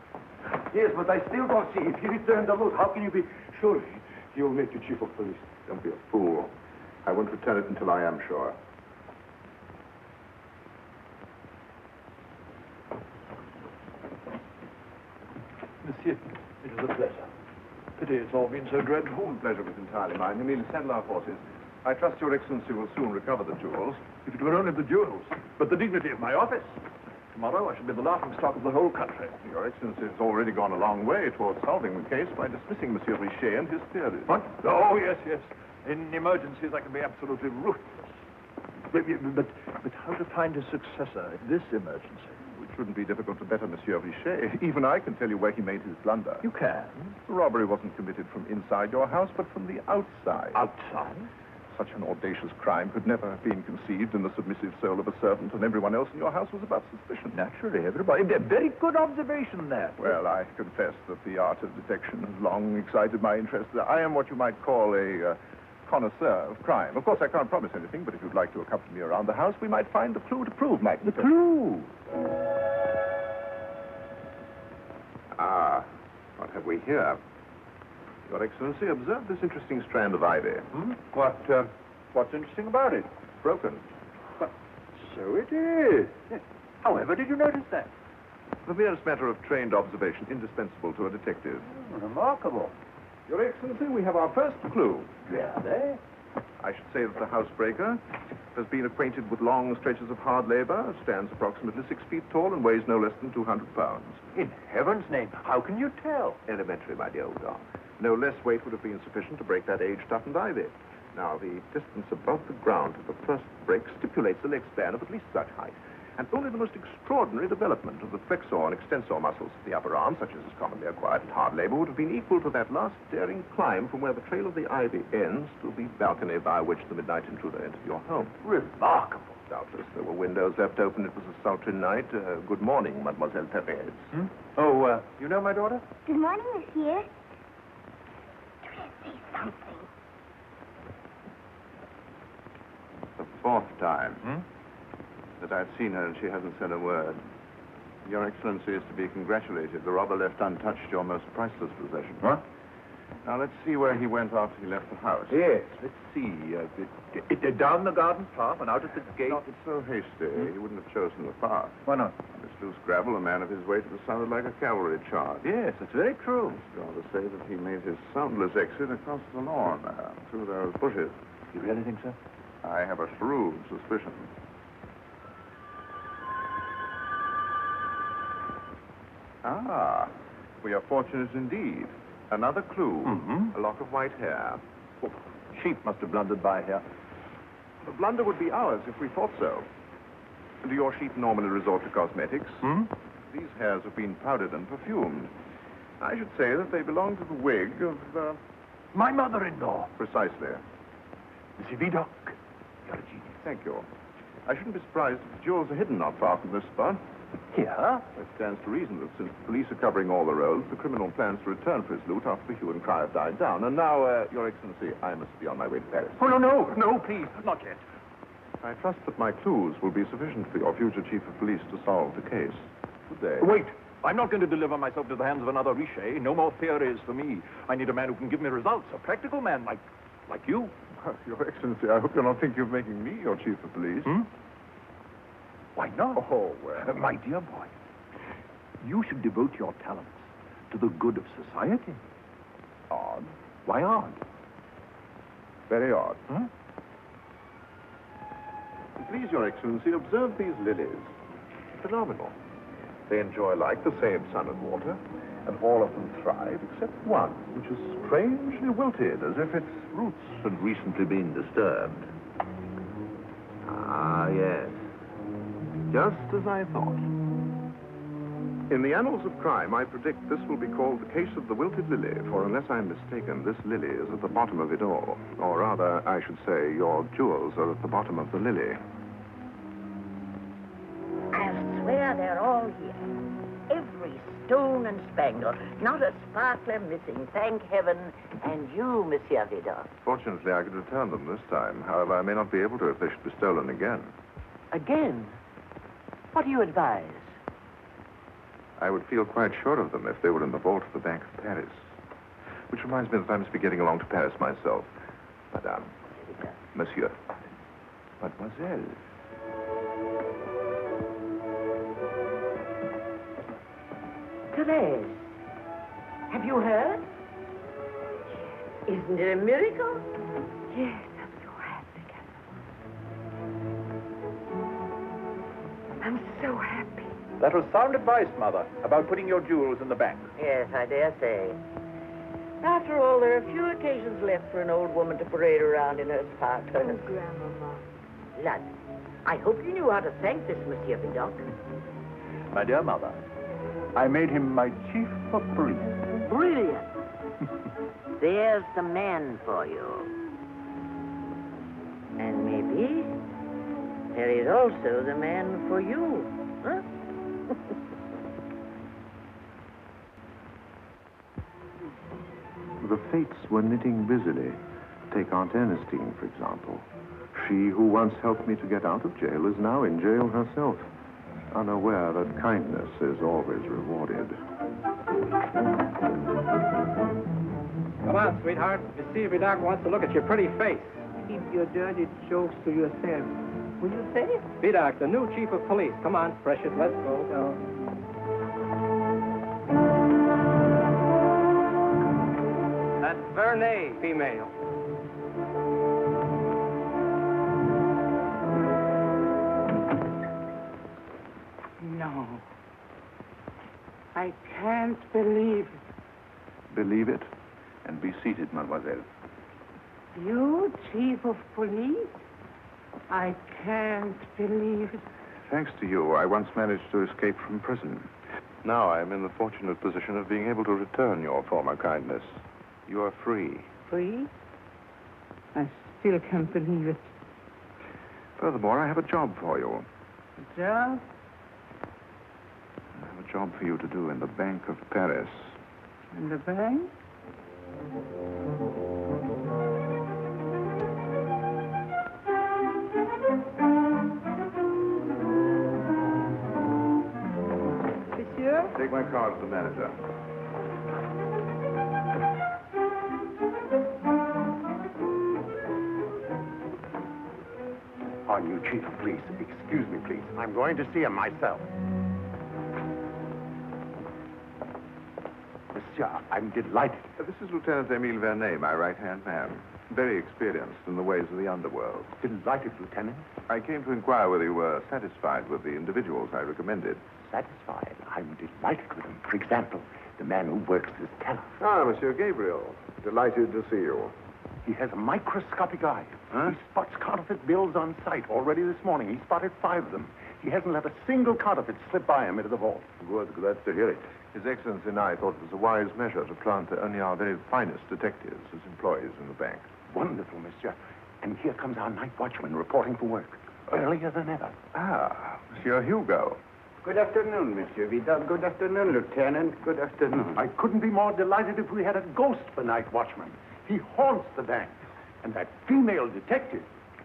Yes, but I still don't see. If you return the loot, how can you be sure he'll make you chief of police? Don't be a fool. I won't return it until I am sure. Monsieur, it is a pleasure. Pity it's all been so dreadful. The pleasure was entirely mine. You mean saddle our horses. I trust your Excellency will soon recover the jewels. If it were only the jewels, but the dignity of my office. Tomorrow I shall be the laughing stock of the whole country. Your Excellency has already gone a long way towards solving the case by dismissing Monsieur Richet and his theories. What? Oh, yes, yes. In emergencies, I can be absolutely ruthless. But how to find a successor in this emergency? It shouldn't be difficult to better Monsieur Richet. Even I can tell you where he made his blunder. You can? The robbery wasn't committed from inside your house, but from the outside. Outside? Such an audacious crime could never have been conceived in the submissive soul of a servant, and everyone else in your house was above suspicion. Naturally, everybody. Very good observation there. Well, I confess that the art of detection has long excited my interest. I am what you might call a connoisseur of crime. Of course, I can't promise anything, but if you'd like to accompany me around the house, we might find the clue to prove my... The clue? Ah, what have we here? Your Excellency, observe this interesting strand of ivy. What's interesting about it? Broken. But so it is. Yes. However did you notice that? The merest matter of trained observation, indispensable to a detective. Remarkable. Your Excellency, we have our first clue. Really? I should say that the housebreaker has been acquainted with long stretches of hard labor, stands approximately 6 feet tall, and weighs no less than 200 pounds. In heaven's name, how can you tell? Elementary, my dear old dog. No less weight would have been sufficient to break that age-toughened ivy. Now, the distance above the ground to the first break stipulates a leg span of at least such height. And only the most extraordinary development of the flexor and extensor muscles of the upper arm, such as is commonly acquired in hard labor, would have been equal to that last daring climb from where the trail of the ivy ends to the balcony via which the midnight intruder entered your home. Remarkable. Doubtless there were windows left open. It was a sultry night. Good morning, Mademoiselle Perez. Oh, you know my daughter? Good morning, monsieur. Say something. The 4th time that I've seen her, and she hasn't said a word. Your Excellency is to be congratulated. The robber left untouched your most priceless possession. What? Now, let's see where he went after he left the house. Yes, let's see. Down the garden path and out at the gate. Not so hasty. He wouldn't have chosen the path. Why not? On this loose gravel, a man of his weight would have sounded like a cavalry charge. Yes, that's very true. I'd rather say that he made his soundless exit across the lawn, through those bushes. You really think so? I have a shrewd suspicion. Ah, we are fortunate indeed. Another clue. A lock of white hair. Oh, sheep must have blundered by here. The blunder would be ours if we thought so. Do your sheep normally resort to cosmetics? These hairs have been powdered and perfumed. I should say that they belong to the wig of... My mother-in-law. Precisely. Monsieur Vidocq, you're a genius. Thank you. I shouldn't be surprised if the jewels are hidden not far from this spot. Here? It stands to reason that since the police are covering all the roads, the criminal plans to return for his loot after the hue and cry have died down. And now, Your Excellency, I must be on my way to Paris. Oh, no, please, not yet. I trust that my clues will be sufficient for your future chief of police to solve the case. Good day. Wait. I'm not going to deliver myself to the hands of another Riche. No more theories for me. I need a man who can give me results. A practical man like you. Your Excellency, I hope you're not thinking of making me your chief of police. Why not? Oh, well. My dear boy, you should devote your talents to the good of society. Odd. Why odd? Very odd. Please, Your Excellency, observe these lilies. Phenomenal. They enjoy alike the same sun and water, and all of them thrive except one, which is strangely wilted, as if its roots had recently been disturbed. Ah, yes. Just as I thought. In the annals of crime, I predict this will be called the case of the wilted lily, for unless I'm mistaken, this lily is at the bottom of it all. Or rather, I should say, your jewels are at the bottom of the lily. I'll swear they're all here. Every stone and spangle. Not a sparkler missing, thank heaven. And you, Monsieur Vidocq. Fortunately, I could return them this time. However, I may not be able to if they should be stolen again. Again? What do you advise? I would feel quite sure of them if they were in the vault of the Bank of Paris. Which reminds me that I must be getting along to Paris myself. Madame. Monsieur. Mademoiselle. Therese, have you heard? Isn't it a miracle? Yes, I'm so happy, Catherine. I'm so happy. That was sound advice, Mother, about putting your jewels in the bank. Yes, I dare say. After all, there are few occasions left for an old woman to parade around in her sparkler. Oh, Grandmama. Lud, I hope you knew how to thank this Monsieur Vidocq. My dear Mother, I made him my chief of police. Brilliant. There's the man for you. And maybe there is also the man for you, huh? The fates were knitting busily, Take Aunt Ernestine, for example. She who once helped me to get out of jail is now in jail herself, unaware that kindness is always rewarded. Come on, sweetheart. Mr. Vidocq wants to look at your pretty face. Keep your dirty jokes to yourself. Will you say it? Vidocq, the new chief of police. Come on, precious, let's go. That's Vernay, female. No. I can't believe it. Believe it, and be seated, mademoiselle. You, chief of police? I can't believe it. Thanks to you, I once managed to escape from prison. Now I'm in the fortunate position of being able to return your former kindness. You are free. Free? I still can't believe it. Furthermore, I have a job for you. A job? I have a job for you to do in the Bank of Paris. In the bank? Monsieur? Take my card to the manager. Our new chief of police. Excuse me, please. I'm going to see him myself. Monsieur, I'm delighted. This is Lieutenant Emile Vernay, my right-hand man. Very experienced in the ways of the underworld. Delighted, Lieutenant. I came to inquire whether you were satisfied with the individuals I recommended. Satisfied? I'm delighted with him. For example, the man who works as teller. Ah, Monsieur Gabriel. Delighted to see you. He has a microscopic eye. He spots counterfeit bills on sight. Already this morning, he spotted 5 of them. He hasn't let a single counterfeit slip by him into the vault. Good, glad to hear it. His Excellency and I thought it was a wise measure to plant only our very finest detectives as employees in the bank. Wonderful, monsieur. And here comes our night watchman reporting for work. Earlier than ever. Ah, Monsieur Hugo. Good afternoon, Monsieur Vidocq. Good afternoon, Lieutenant. Good afternoon. I couldn't be more delighted if we had a ghost for night watchman. He haunts the bank. And that female detective,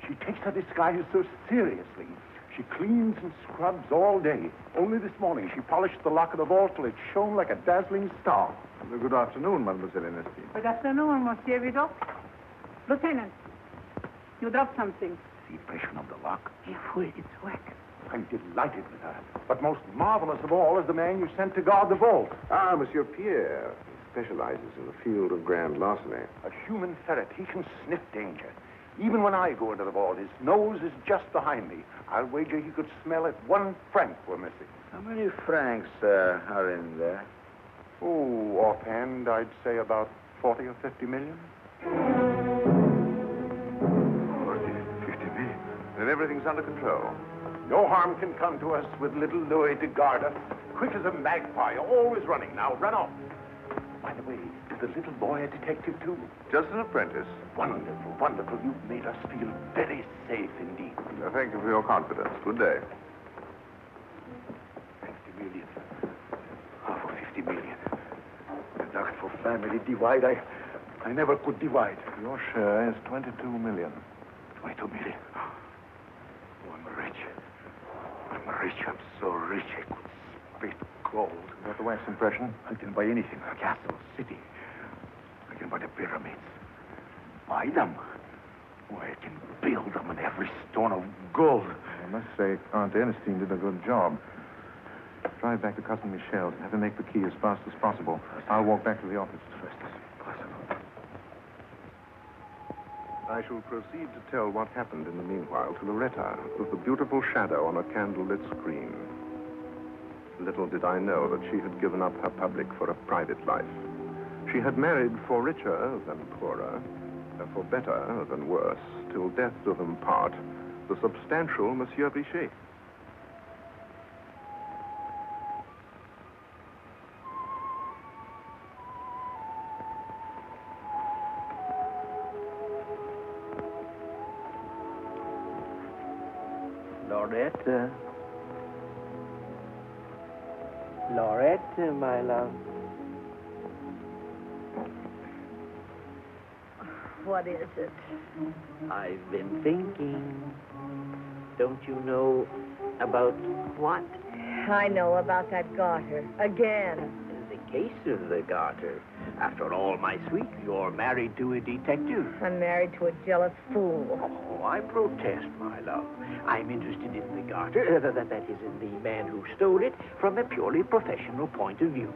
she takes her disguise so seriously. She cleans and scrubs all day. Only this morning, she polished the lock of the vault till it shone like a dazzling star. Good afternoon, Mademoiselle Ernestine. Good afternoon, Monsieur Vidocq. Lieutenant, you dropped something. The impression of the lock. Careful, it's wax. I'm delighted with her. But most marvelous of all is the man you sent to guard the vault. Ah, Monsieur Pierre. He specializes in the field of grand larceny. A human ferret. He can sniff danger. Even when I go into the vault, his nose is just behind me. I'll wager he could smell it 1 franc we're missing. How many francs are in there? Oh, offhand, I'd say about 40 or 50 million. 40, 50 million. And everything's under control. No harm can come to us with little Louis to guard us. Quick as a magpie, always running. Now, run off. By the way, is the little boy a detective, too? Just an apprentice. Wonderful, wonderful. You've made us feel very safe indeed. Thank you for your confidence. Good day. 50 million. Half of 50 million. Deduct for family divide. I never could divide. Your share is 22 million. 22 million. Oh, I'm rich. I'm rich. I'm so rich I could spit gold. Is that the wax impression? I can buy anything. A castle, city. I can buy the pyramids. Buy them. Oh, I can build them with every stone of gold. I must say, Aunt Ernestine did a good job. Drive back to Cousin Michelle's and have her make the key as fast as possible. I'll walk back to the office. First as possible. I shall proceed to tell what happened in the meanwhile to Loretta, with the beautiful shadow on a candlelit screen. Little did I know that she had given up her public for a private life. She had married for richer than poorer, for better than worse, till death do them part, the substantial Monsieur Richet. Loretta. Loretta, my love. what is it? I've been thinking. Don't you know about what? I know about that garter. Again. The case of the garter. After all, my sweet, you're married to a detective. I'm married to a jealous fool. Oh, I protest, my love. I'm interested in the garter, that is, in the man who stole it, from a purely professional point of view.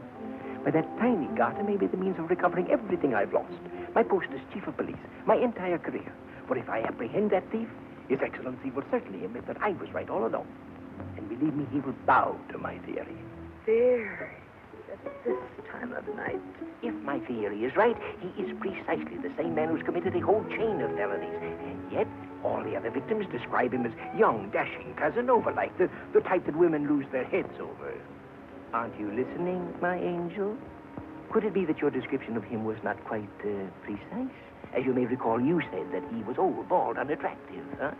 But that tiny garter may be the means of recovering everything I've lost. My post as chief of police, my entire career. For if I apprehend that thief, His Excellency will certainly admit that I was right all along. And believe me, he will bow to my theory. Theory? At this time of night? If my theory is right, he is precisely the same man who's committed a whole chain of felonies. And yet, all the other victims describe him as young, dashing, Casanova-like, the type that women lose their heads over. Aren't you listening, my angel? Could it be that your description of him was not quite precise? As you may recall, you said that he was old, bald, unattractive, huh?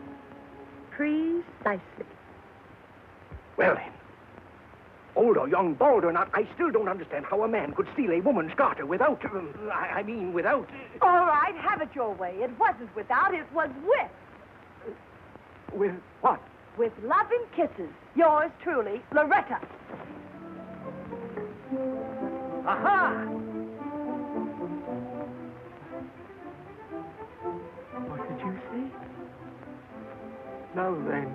Precisely. Well, then, old or young, bald or not, I still don't understand how a man could steal a woman's garter without, without... All right, have it your way. It wasn't without, it was with. With what? With loving kisses. Yours truly, Loretta. Aha! What did you say? Now then.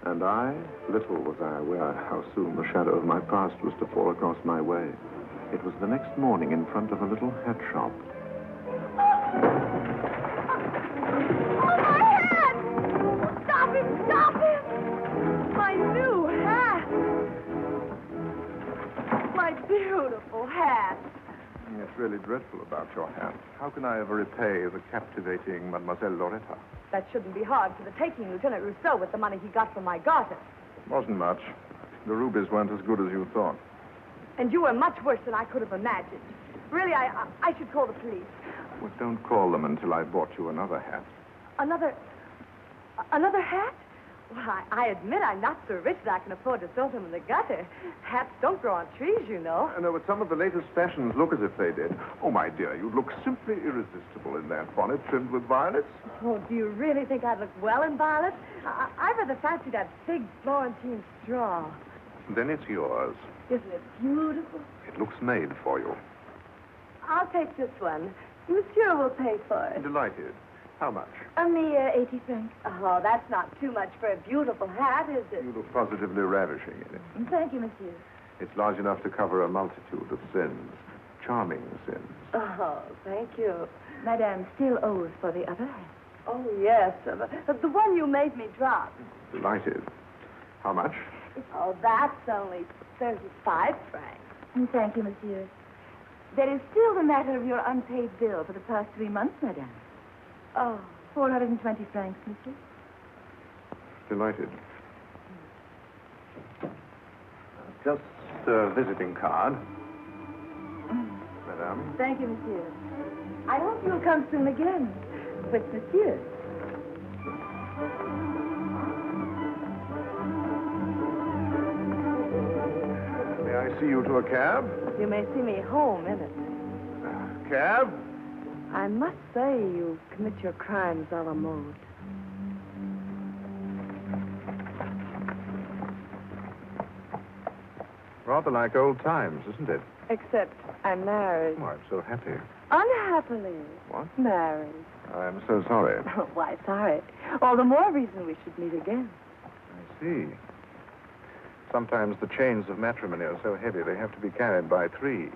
And I, little was I aware how soon the shadow of my past was to fall across my way. It was the next morning in front of a little hat shop. Oh, my hat! Stop it! Stop it! My new hat! My beautiful hat! It's really dreadful about your hat. How can I ever repay the captivating Mademoiselle Loretta? That shouldn't be hard for the taking Lieutenant Rousseau with the money he got from my garter. Wasn't much. The rubies weren't as good as you thought. And you were much worse than I could have imagined. Really, I should call the police. Well, don't call them until I bought you another hat. Another hat? Well, I admit I'm not so rich that I can afford to throw them in the gutter. Hats don't grow on trees, you know. No, but some of the latest fashions look as if they did. Oh, my dear, you'd look simply irresistible in that bonnet trimmed with violets. Oh, do you really think I'd look well in violets? I rather fancy that big Florentine straw. Then it's yours. Isn't it beautiful? It looks made for you. I'll take this one. Monsieur will pay for it. Delighted. How much? A mere 80 francs. Oh, that's not too much for a beautiful hat, is it? You look positively ravishing in it. Thank you, monsieur. It's large enough to cover a multitude of sins. Charming sins. Oh, thank you. Madame still owes for the other hat. Oh, yes. The one you made me drop. Delighted. How much? Oh, that's only 35 francs. Thank you, monsieur. There is still the matter of your unpaid bill for the past 3 months, madame. Oh. 420 francs, monsieur. Delighted. Just a visiting card. Madame. Thank you, monsieur. I hope you'll come soon again with monsieur. May I see you to a cab? You may see me home in it. Cab? I must say you commit your crimes a la mode. Rather like old times, isn't it? Except I'm married. Oh, I'm so happy. Unhappily. What? Married. I'm so sorry. Why, sorry. All the more reason we should meet again. I see. Sometimes the chains of matrimony are so heavy they have to be carried by 3.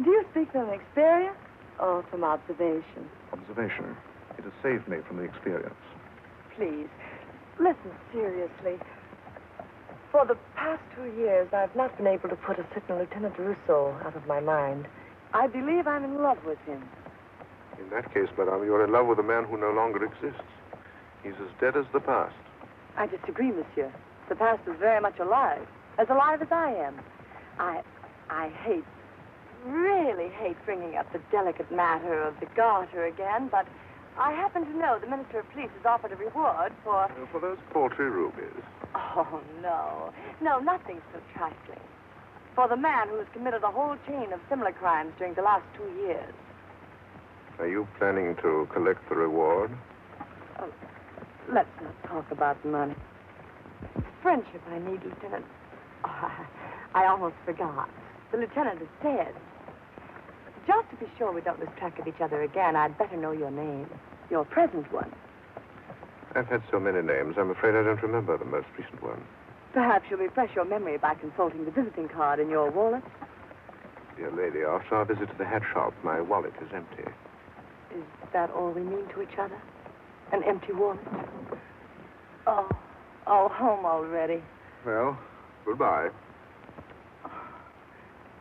Do you speak from experience or from observation? Observation. It has saved me from the experience. Please, listen seriously. For the past 2 years, I've not been able to put a certain Lieutenant Rousseau out of my mind. I believe I'm in love with him. In that case, madame, you're in love with a man who no longer exists. He's as dead as the past. I disagree, monsieur. The past is very much alive as I am. I hate really hate bringing up the delicate matter of the garter again, but I happen to know the Minister of Police has offered a reward for... For those paltry rubies. Oh, no. No, nothing so trifling. For the man who has committed a whole chain of similar crimes during the last 2 years. Are you planning to collect the reward? Oh, let's not talk about money. It's friendship I need, Lieutenant. Oh, I almost forgot. The lieutenant has said, just to be sure we don't lose track of each other again, I'd better know your name. Your present one. I've had so many names, I'm afraid I don't remember the most recent one. Perhaps you'll refresh your memory by consulting the visiting card in your wallet. Dear lady, after our visit to the hat shop, my wallet is empty. Is that all we mean to each other? An empty wallet? Oh, home already. Well, goodbye.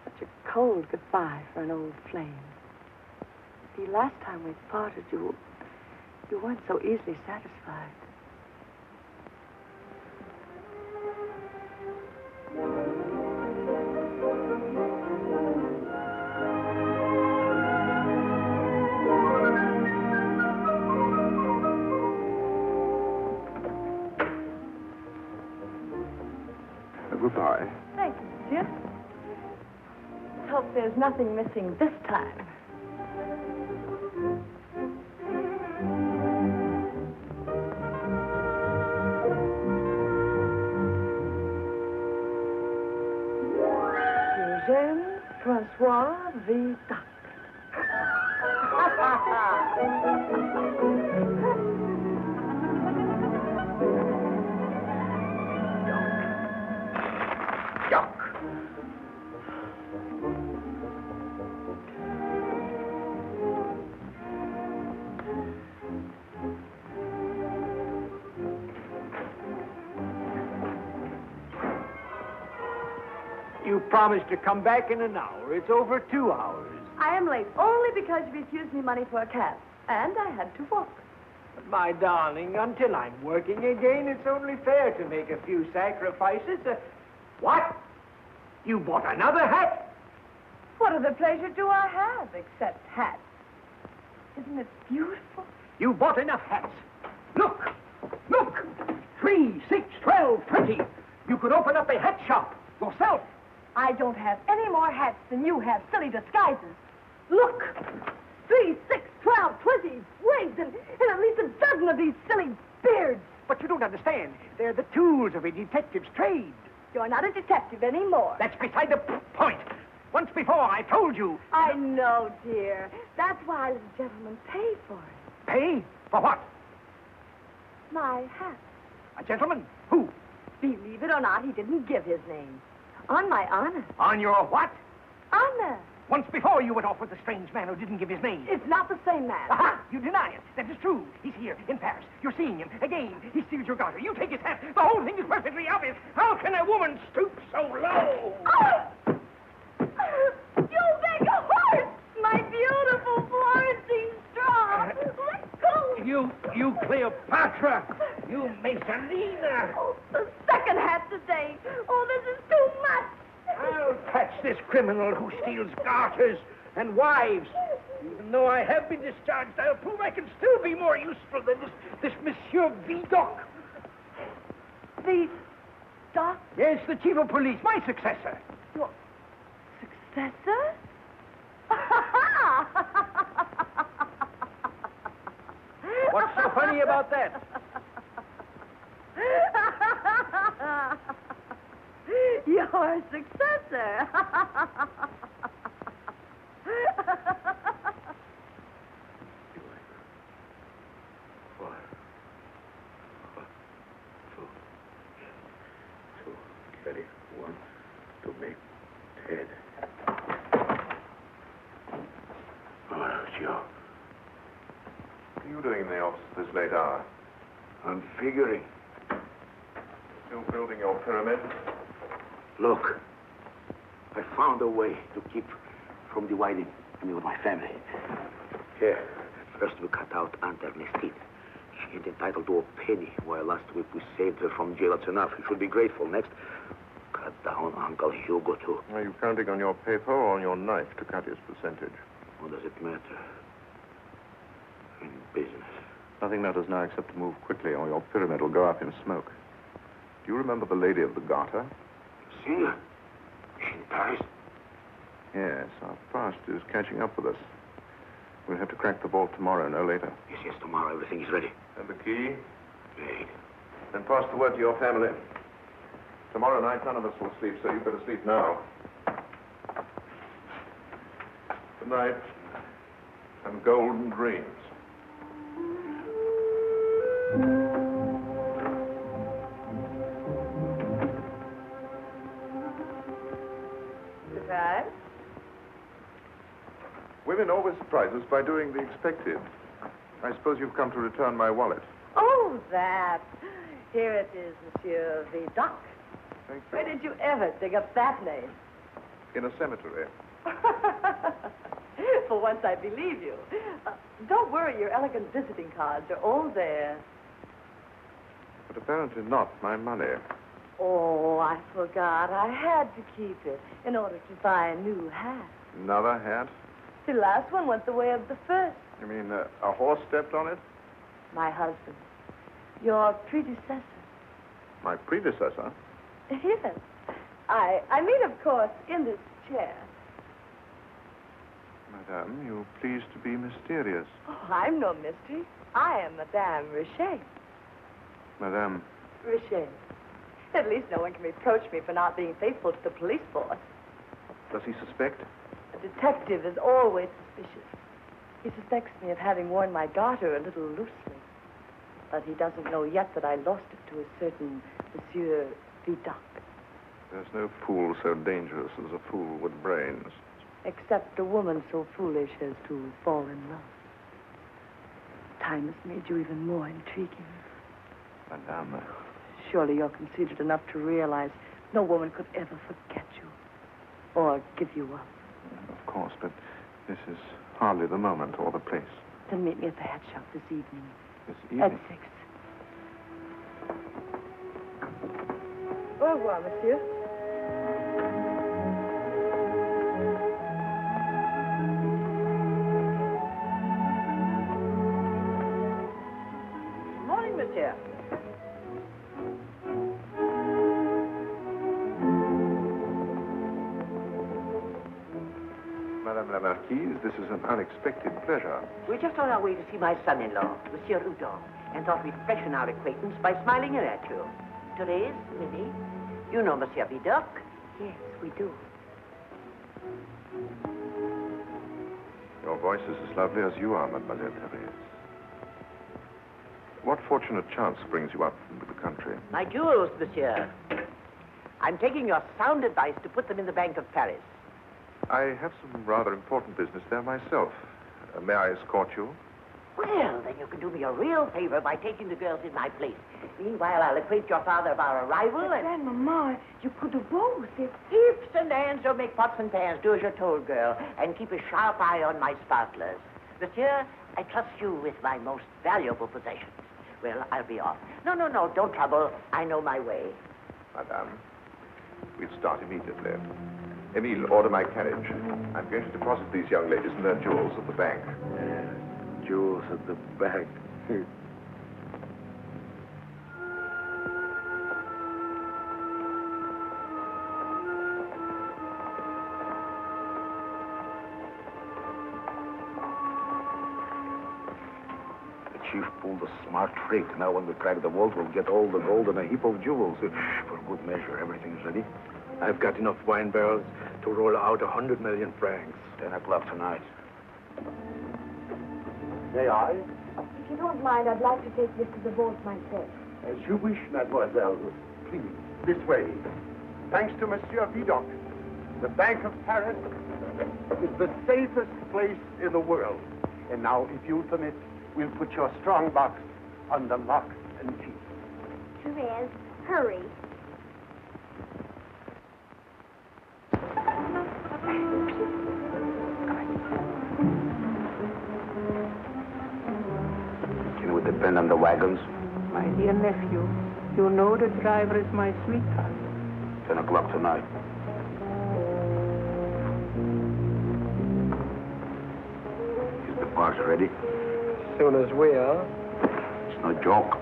Such a cold goodbye for an old flame. The last time we parted, you weren't so easily satisfied. Goodbye. Thank you, Jim. Hope there's nothing missing this time. Eugène François Vidocq. You promised to come back in an hour. It's over 2 hours. I am late only because you refused me money for a cab, and I had to walk. But my darling, until I'm working again, it's only fair to make a few sacrifices. What? You bought another hat? What other pleasure do I have except hats? Isn't it beautiful? You bought enough hats. Look! Look! 3, 6, 12, 20. You could open up a hat shop yourself. I don't have any more hats than you have silly disguises. Look! 3, 6, 12, 20 wigs and at least a dozen of these silly beards. But you don't understand. They're the tools of a detective's trade. You're not a detective anymore. That's beside the point. Once before, I told you. I know, dear. That's why little gentlemen pay for it. Pay? For what? My hat. A gentleman? Who? Believe it or not, he didn't give his name. On my honor. On your what? Honor. Once before, you went off with a strange man who didn't give his name. It's not the same man. Aha! You deny it. That is true. He's here in Paris. You're seeing him. Again, he steals your garter. You take his hat. The whole thing is perfectly obvious. How can a woman stoop so low? Oh! You beg a horse! My beautiful Florentine straw! Let go! You Cleopatra! You Messalina! Oh, the second hat today! Oh, this is too much! I'll catch this criminal who steals garters and wives. Even though I have been discharged, I'll prove I can still be more useful than this Monsieur Vidocq. Vidocq? Yes, the chief of police, my successor. Your successor? What's so funny about that? Your successor. Ready? 1, 2, make 10. Oh, Joe. What are you doing in the office at this late hour? I'm figuring. Still building your pyramid? Look, I found a way to keep from dividing me with my family. Here, first we cut out Aunt Ernestine. She ain't entitled to a penny, while last week we saved her from jail. That's enough. You should be grateful. Next, Cut down Uncle Hugo, too. Are you counting on your paper or on your knife to cut his percentage? What does it matter? In business. Nothing matters now except to move quickly or your pyramid will go up in smoke. Do you remember the lady of the garter? Seen her? In Paris? Yes, our past is catching up with us. We'll have to crack the vault tomorrow, no later. Yes, tomorrow everything is ready. And the key? Right. Then pass the word to your family. Tomorrow night, none of us will sleep, so you better sleep now. Good night. And golden dreams. Surprise? Women always surprise us by doing the expected. I suppose you've come to return my wallet. Oh, that. Here it is, Monsieur Vidocq. Thank you. Where did you ever dig up that name? In a cemetery. For once, I believe you. Don't worry, your elegant visiting cards are all there. But apparently not my money. Oh, I forgot. I had to keep it in order to buy a new hat. Another hat? The last one went the way of the first. You mean a horse stepped on it? My husband. Your predecessor. My predecessor? Yes. I mean, of course, in this chair. Madame, you please to be mysterious. Oh, I'm no mystery. I am Madame Richet. Madame. Richet. At least no one can reproach me for not being faithful to the police force. Does he suspect? A detective is always suspicious. He suspects me of having worn my garter a little loosely. But he doesn't know yet that I lost it to a certain Monsieur Vidocq. There's no fool so dangerous as a fool with brains. Except a woman so foolish as to fall in love. Time has made you even more intriguing. Madame. Surely you're conceited enough to realize no woman could ever forget you or give you up. Of course, but this is hardly the moment or the place. Then meet me at the hat shop this evening. This evening? At 6. Au revoir, monsieur. Morning, monsieur. Madame la Marquise, this is an unexpected pleasure. We're just on our way to see my son-in-law, Monsieur Udon, and thought we'd freshen our acquaintance by smiling in at you. Therese, Minnie, you know Monsieur Vidocq? Yes, we do. Your voice is as lovely as you are, Mademoiselle Therese. What fortunate chance brings you up into the country? My jewels, monsieur. I'm taking your sound advice to put them in the Bank of Paris. I have some rather important business there myself. May I escort you? Well, then you can do me a real favor by taking the girls in my place. Meanwhile, I'll acquaint your father of our arrival and... Grandmama, you could have both. Heaps and hands don't make pots and pans. Do as you're told, girl. And keep a sharp eye on my sparklers. Monsieur, I trust you with my most valuable possessions. Well, I'll be off. No, don't trouble. I know my way. Madame, we'll start immediately. Emile, order my carriage. I'm going to deposit these young ladies and their jewels at the bank. Jewels at the bank. The chief pulled a smart trick. Now when we crack the vault, we'll get all the gold and a heap of jewels. For good measure, everything's ready. I've got enough wine barrels to roll out 100 million francs. 10 o'clock tonight. May I? If you don't mind, I'd like to take this to the vault myself. As you wish, mademoiselle. Please, this way. Thanks to Monsieur Vidocq, the Bank of Paris is the safest place in the world. And now, if you'll permit, we'll put your strong box under lock and key. Therese, hurry. Can we depend on the wagons? My dear nephew, you know the driver is my sweetheart. 10 o'clock tonight. Is the box ready? As soon as we are. It's no joke.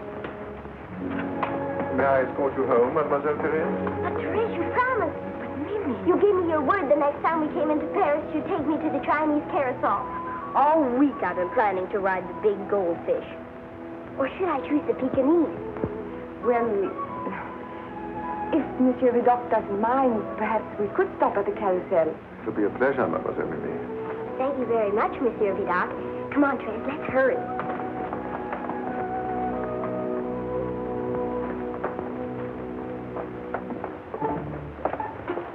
May I escort you home, Mademoiselle Therese? But, Therese, you promised. But, Mimi... You gave me your word the next time we came into Paris you'd take me to the Chinese carousel. All week I've been planning to ride the big goldfish. Or should I choose the Pekingese? Well, if Monsieur Vidocq doesn't mind, perhaps we could stop at the carousel. It'll be a pleasure, Mademoiselle Mimi. Thank you very much, Monsieur Vidocq. Come on, Therese, let's hurry.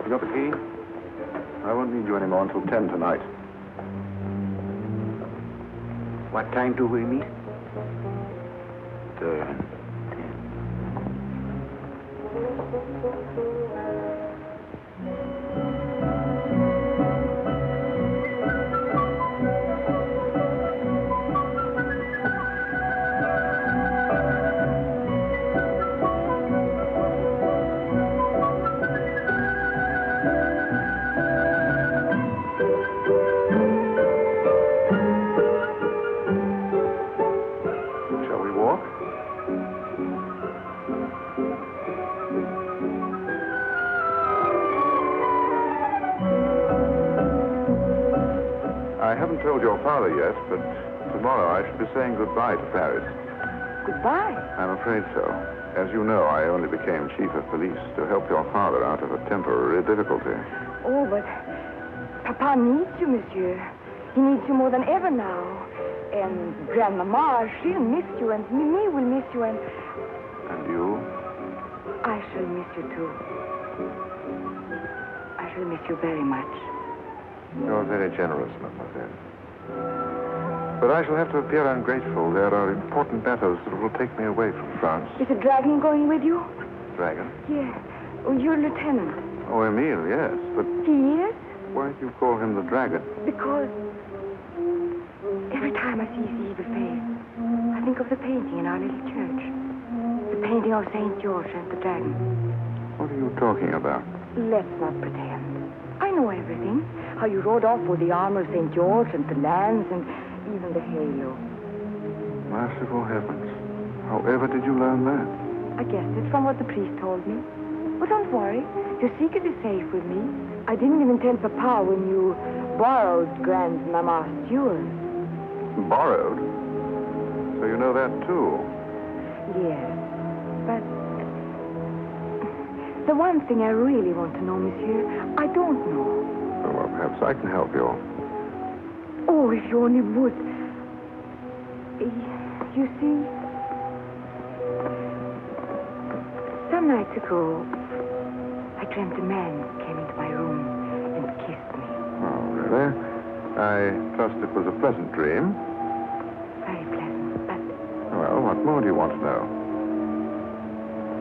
You got the key? I won't need you anymore until 10 tonight. What time do we meet? 10. Shall we walk? I haven't told your father yet, but tomorrow I shall be saying goodbye to Paris. Goodbye. I'm afraid so. As you know, I only became chief of police to help your father out of a temporary difficulty. Oh, but Papa needs you, Monsieur. He needs you more than ever now. And Grandmama, she'll miss you, and Mimi will miss you, and... And you? I shall miss you, too. I shall miss you very much. You're very generous, mademoiselle. But I shall have to appear ungrateful. There are important matters that will take me away from France. Is a dragon going with you? Dragon? Yes. Oh, you're lieutenant. Oh, Emile, yes. But He is? why do you call him the dragon? Because every time I see his evil face, I think of the painting in our little church. The painting of St. George and the dragon. What are you talking about? Let's not pretend. I know everything. How you rode off with the armor of St. George and the lance and even the halo. Merciful heavens. However did you learn that? I guessed it from what the priest told me. But don't worry. Your secret is safe with me. I didn't even tell Papa when you borrowed Grandmama's jewels. Borrowed? So you know that, too? Yes. But the one thing I really want to know, Monsieur, I don't know. Oh, well, perhaps I can help you. Oh, if you only would. You see, some nights ago, I dreamt a man came into my room and kissed me. Oh, really? I trust it was a pleasant dream. Very pleasant, but Well, what more do you want to know?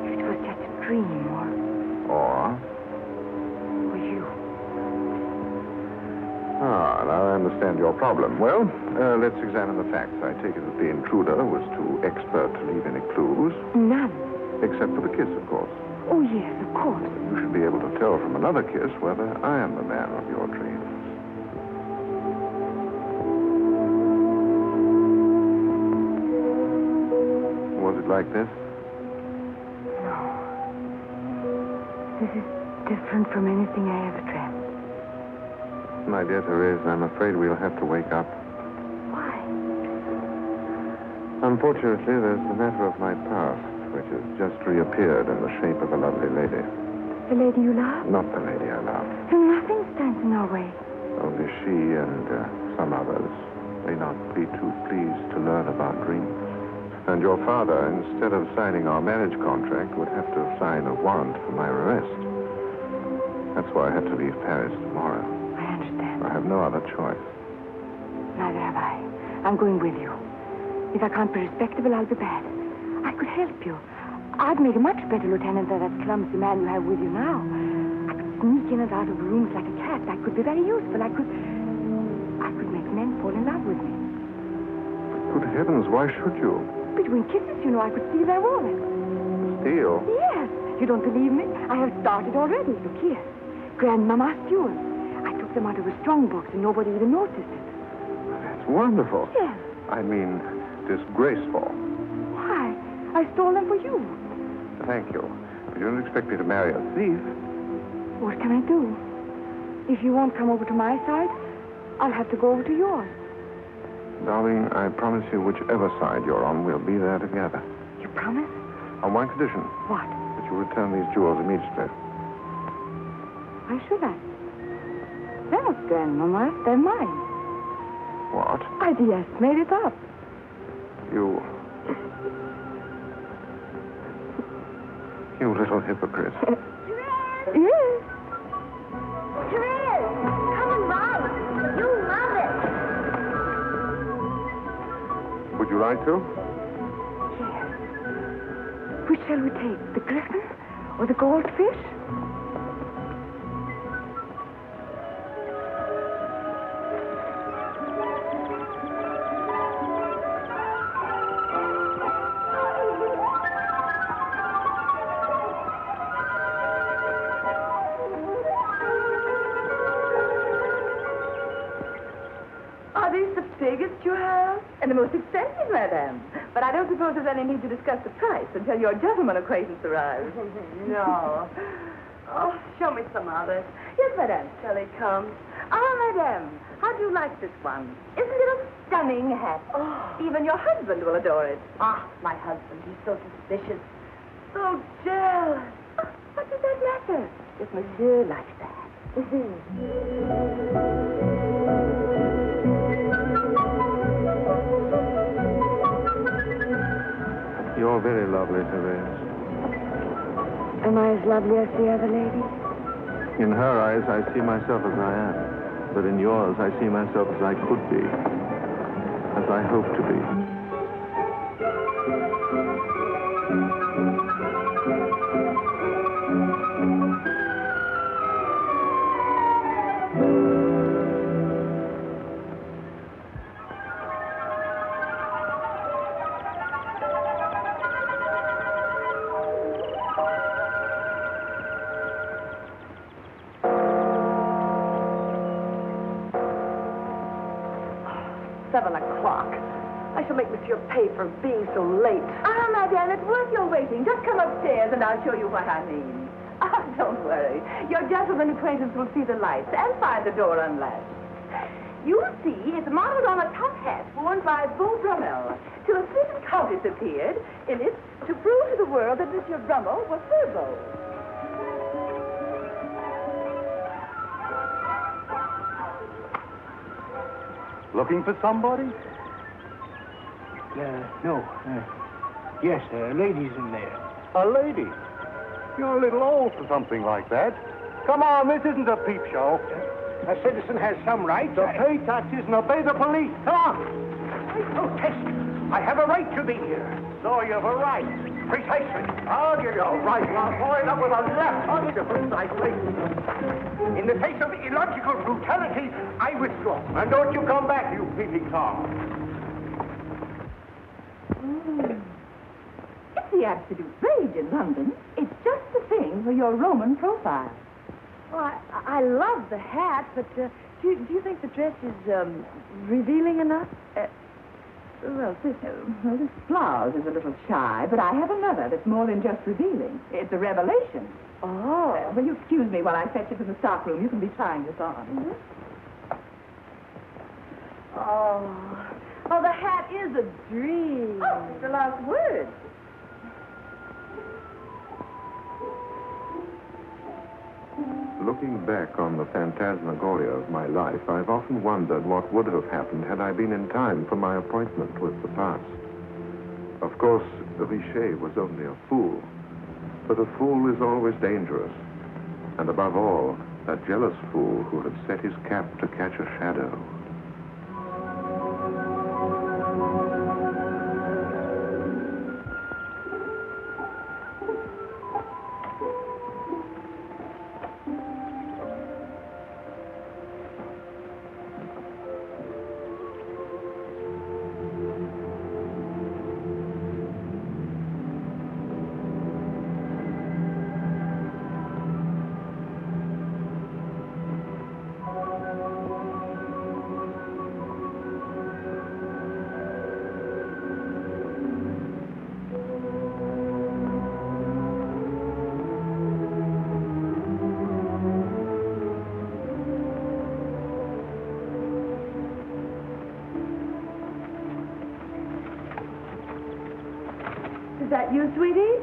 if it was just a dream Or? or you. Ah, now I understand your problem. Well, let's examine the facts. I take it that the intruder was too expert to leave any clues. None. Except for the kiss, of course. Oh, yes, of course. You should be able to tell from another kiss whether I am the man of your dreams. Was it like this? No. This is different from anything I ever dreamt. My dear Therese, I'm afraid we'll have to wake up. Why? Unfortunately, there's the matter of my past, which has just reappeared in the shape of a lovely lady. The lady you love? Not the lady I love. Then nothing stands in our way. Only she and some others may not be too pleased to learn about dreams. And your father, instead of signing our marriage contract, would have to sign a warrant for my arrest. That's why I have to leave Paris tomorrow. I understand. I have no other choice. Neither have I. I'm going with you. If I can't be respectable, I'll be bad. I could help you. I'd make a much better lieutenant than that clumsy man you have with you now. I could sneak in and out of rooms like a cat. I could be very useful. I could make men fall in love with me. Good heavens, why should you? Between kisses, you know, I could steal their wallet. Steal? Yes. If you don't believe me, I have started already. Look here. Grandmama's jewels. I took them out of a strong box and nobody even noticed it. That's wonderful. Yes. I mean, disgraceful. Why? I stole them for you. Thank you. You don't expect me to marry a thief. What can I do? If you won't come over to my side, I'll have to go over to yours. Darling, I promise you whichever side you're on, we'll be there together. You promise? On one condition. What? That you return these jewels immediately. Why should I? They're not Grandmama's, they're mine. What? I just made it up. You little hypocrite. Yes. Therese, come and ride. You'll love it. Would you like to? Yes. Which shall we take, the griffin or the goldfish? Are these the biggest you have? And the most expensive, madame. But I don't suppose there's any need to discuss the price until your gentleman acquaintance arrives. No. Oh, show me some others. Yes, madame. Shall it come? Ah, madame, how do you like this one? Isn't it a stunning hat? Oh. Even your husband will adore it. Ah, my husband, he's so suspicious. So jealous. Oh, what does that matter? If monsieur likes that. You're very lovely, Therese. Am I as lovely as the other lady? In her eyes, I see myself as I am. But in yours, I see myself as I could be. As I hope to be. I shall make monsieur pay for being so late. Ah, madame, it's worth your waiting. Just come upstairs and I'll show you what I mean. Ah, don't worry. Your gentleman acquaintance will see the lights and find the door unlatched. You see, it's modeled on a top hat worn by Beau Brummel till a certain countess appeared in it to prove to the world that Monsieur Brummel was her beau. Looking for somebody? No. Yes, a lady's in there. A lady? You're a little old for something like that. Come on, this isn't a peep show. A citizen has some rights. To pay taxes and obey the police. Come on! I protest. I have a right to be here. So you have a right. Precisely. I'll give you a right. I'll point up with a left. I'll give you precisely. In the face of illogical brutality, I withdraw. And don't you come back, you peeping Tom. It's the absolute rage in London. It's just the thing for your Roman profile. Well, I love the hat, but do you think the dress is revealing enough? Well, this blouse is a little shy, but I have another that's more than just revealing. It's a revelation. Oh. Will you excuse me while I fetch you to the stockroom? You can be trying this on. Mm-hmm. Oh, the hat is a dream. Oh, it's the last word. Looking back on the phantasmagoria of my life, I've often wondered what would have happened had I been in time for my appointment with the past. Of course, Richer was only a fool. But a fool is always dangerous. And above all, a jealous fool who had set his cap to catch a shadow. that you, sweetie?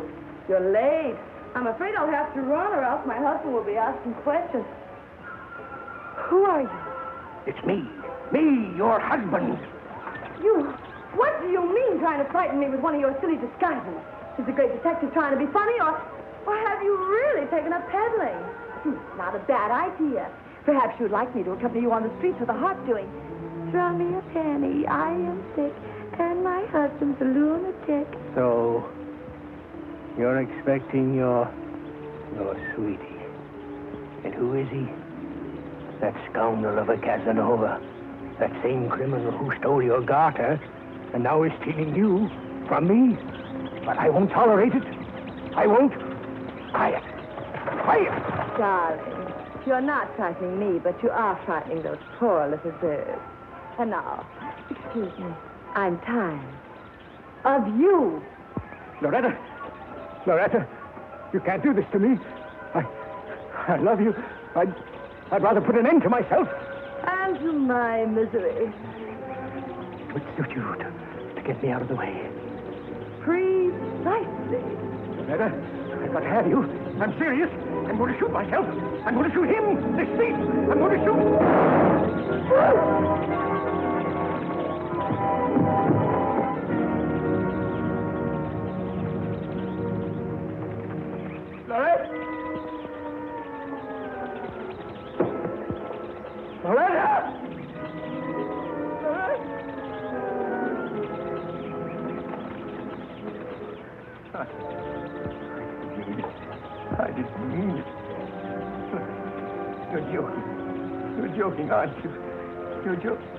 You're late. I'm afraid I'll have to run, or else my husband will be asking questions. Who are you? It's me. Me, your husband. You? What do you mean, trying to frighten me with one of your silly disguises? Is the great detective trying to be funny, or have you really taken up peddling? Not a bad idea. Perhaps you'd like me to accompany you on the streets with a heart doing, "Draw me a penny, I am sick, and my husband's a lunatic." So, you're expecting your sweetie. And who is he? That scoundrel of a Casanova. That same criminal who stole your garter and now is stealing you from me. But I won't tolerate it. I won't. Quiet. Darling, you're not frightening me, but you are frightening those poor little birds. And now, excuse me, I'm tired of you. Loretta, you can't do this to me. I love you. I'd rather put an end to myself. And to my misery. It would suit you to get me out of the way. Precisely. Loretta, I've got to have you. I'm serious. I'm going to shoot myself. I'm going to shoot him. This thief. I'm going to shoot. Loretta! Loretta! I didn't mean it. You're joking. You're joking, aren't you? You're joking.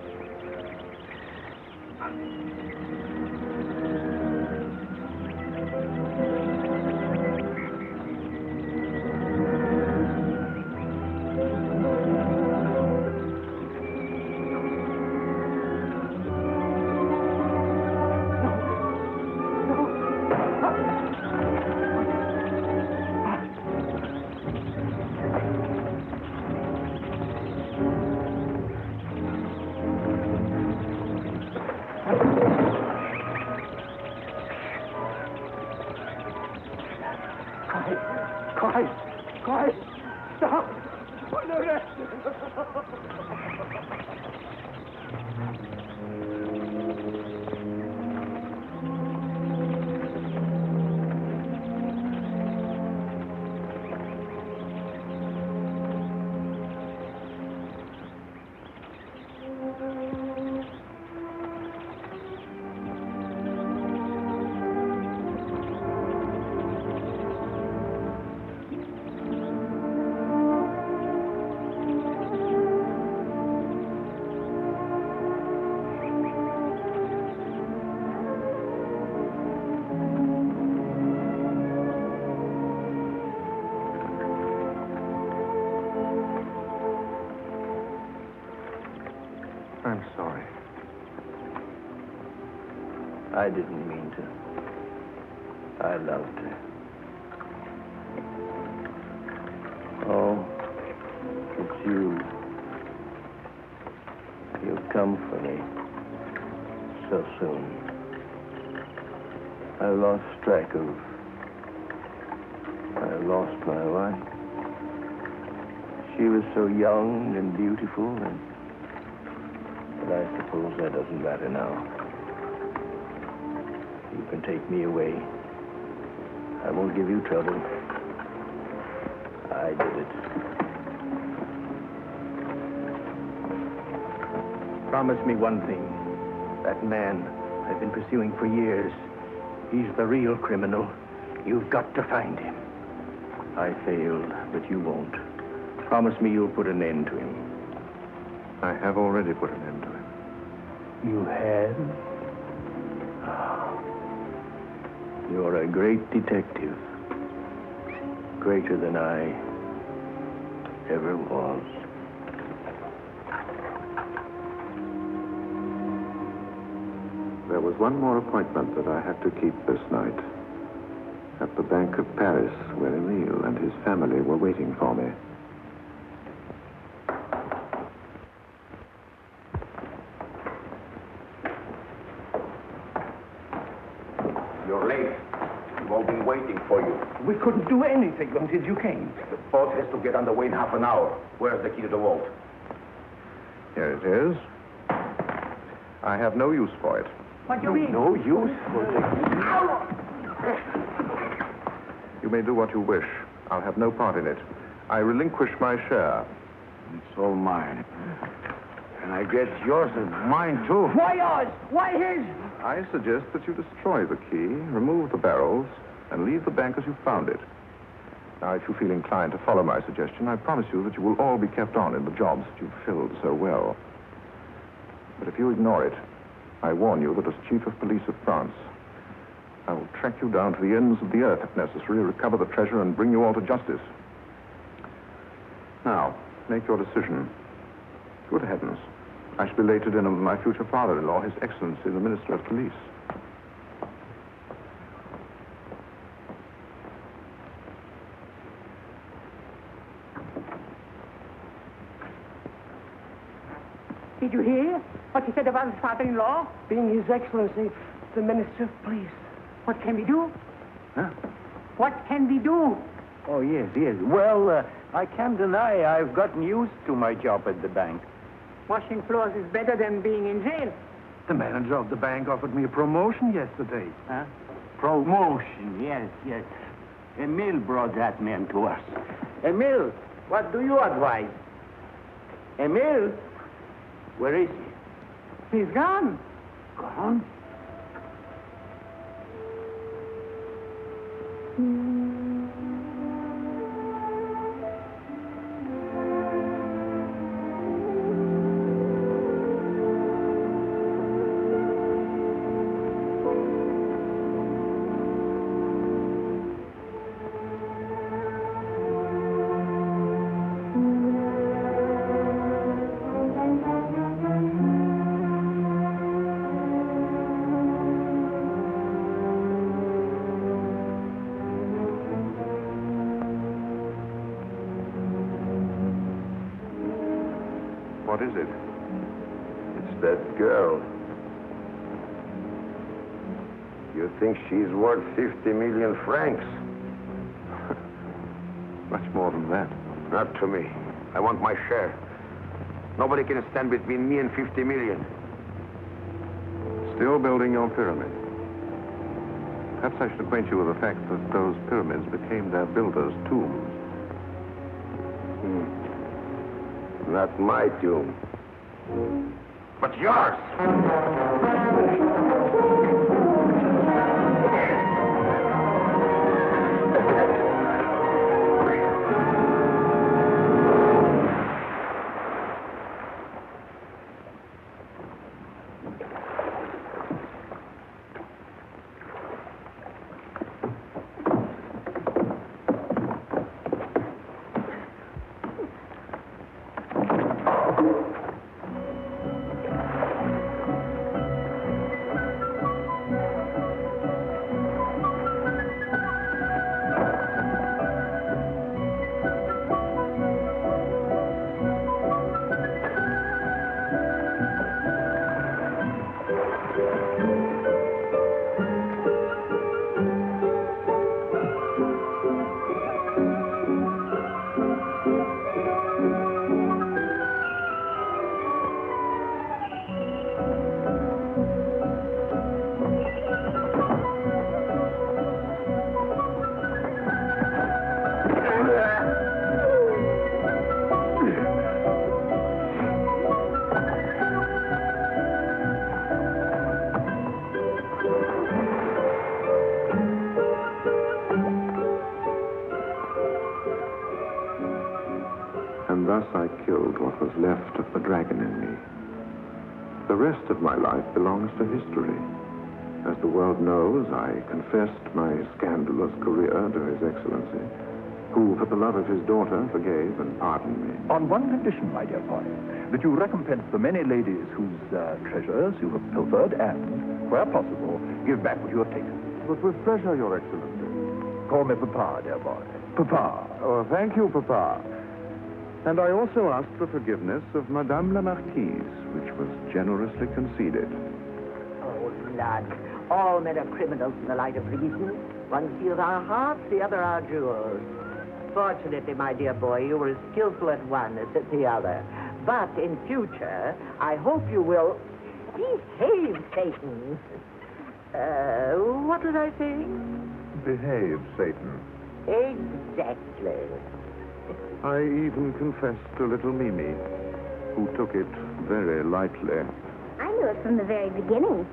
Quiet. Stop. I'm sorry. I didn't mean to. I loved her. Oh, it's you. You've come for me so soon. I lost track of... I lost my wife. She was so young and beautiful, and... But I suppose that doesn't matter now. You can take me away. I won't give you trouble. I did it. Promise me one thing. That man I've been pursuing for years, he's the real criminal. You've got to find him. I failed, but you won't. Promise me you'll put an end to him. I have already put an end to him. You have? Oh. You're a great detective. Greater than I ever was. There was one more appointment that I had to keep this night. At the Bank of Paris, where Emile and his family were waiting for me. You're late. waiting for you. We couldn't do anything until you came. The boat has to get underway in half an hour. Where's the key to the vault? Here it is. I have no use for it. What do you mean? No use for the You may do what you wish. I'll have no part in it. I relinquish my share. It's all mine. And I guess yours is mine, too. Why yours? Why his? I suggest that you destroy the key, remove the barrels, and leave the bank as you found it. Now, if you feel inclined to follow my suggestion, I promise you that you will all be kept on in the jobs that you've filled so well. But if you ignore it, I warn you that as Chief of Police of France, I will track you down to the ends of the earth if necessary, recover the treasure, and bring you all to justice. Now, make your decision. Good heavens. I shall be late to dinner with my future father-in-law, His Excellency, the Minister of Police. Did you hear what he said about his father-in-law? Being His Excellency, the Minister of Police. What can we do? Huh? What can we do? Oh, yes. Well, I can't deny I've gotten used to my job at the bank. Washing floors is better than being in jail. The manager of the bank offered me a promotion yesterday. Huh? Promotion, yes. Emile brought that man to us. Emile, what do you advise? Emile? Where is he? He's gone. Gone? What is it? It's that girl. You think she's worth 50 million francs? Much more than that. Not to me. I want my share. Nobody can stand between me and 50 million. Still building your pyramid. Perhaps I should acquaint you with the fact that those pyramids became their builders' tombs. Not my tomb. But yours! And thus I killed what was left of the dragon in me. The rest of my life belongs to history. As the world knows, I confessed my scandalous career to His Excellency, who, for the love of his daughter, forgave and pardoned me. On one condition, my dear boy, that you recompense the many ladies whose treasures you have pilfered and, where possible, give back what you have taken. But with pleasure, Your Excellency. Call me Papa, dear boy. Papa. Oh, thank you, Papa. And I also asked the forgiveness of Madame la Marquise, which was generously conceded. Oh, blood. All men are criminals in the light of reason. One seals our hearts, the other our jewels. Fortunately, my dear boy, you were as skillful at one as at the other. But in future, I hope you will behave, Satan. What did I say? Behave, Satan. Exactly. I even confessed to little Mimi, who took it very lightly. I knew it from the very beginning.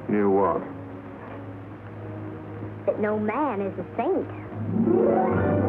Knew what? That no man is a saint.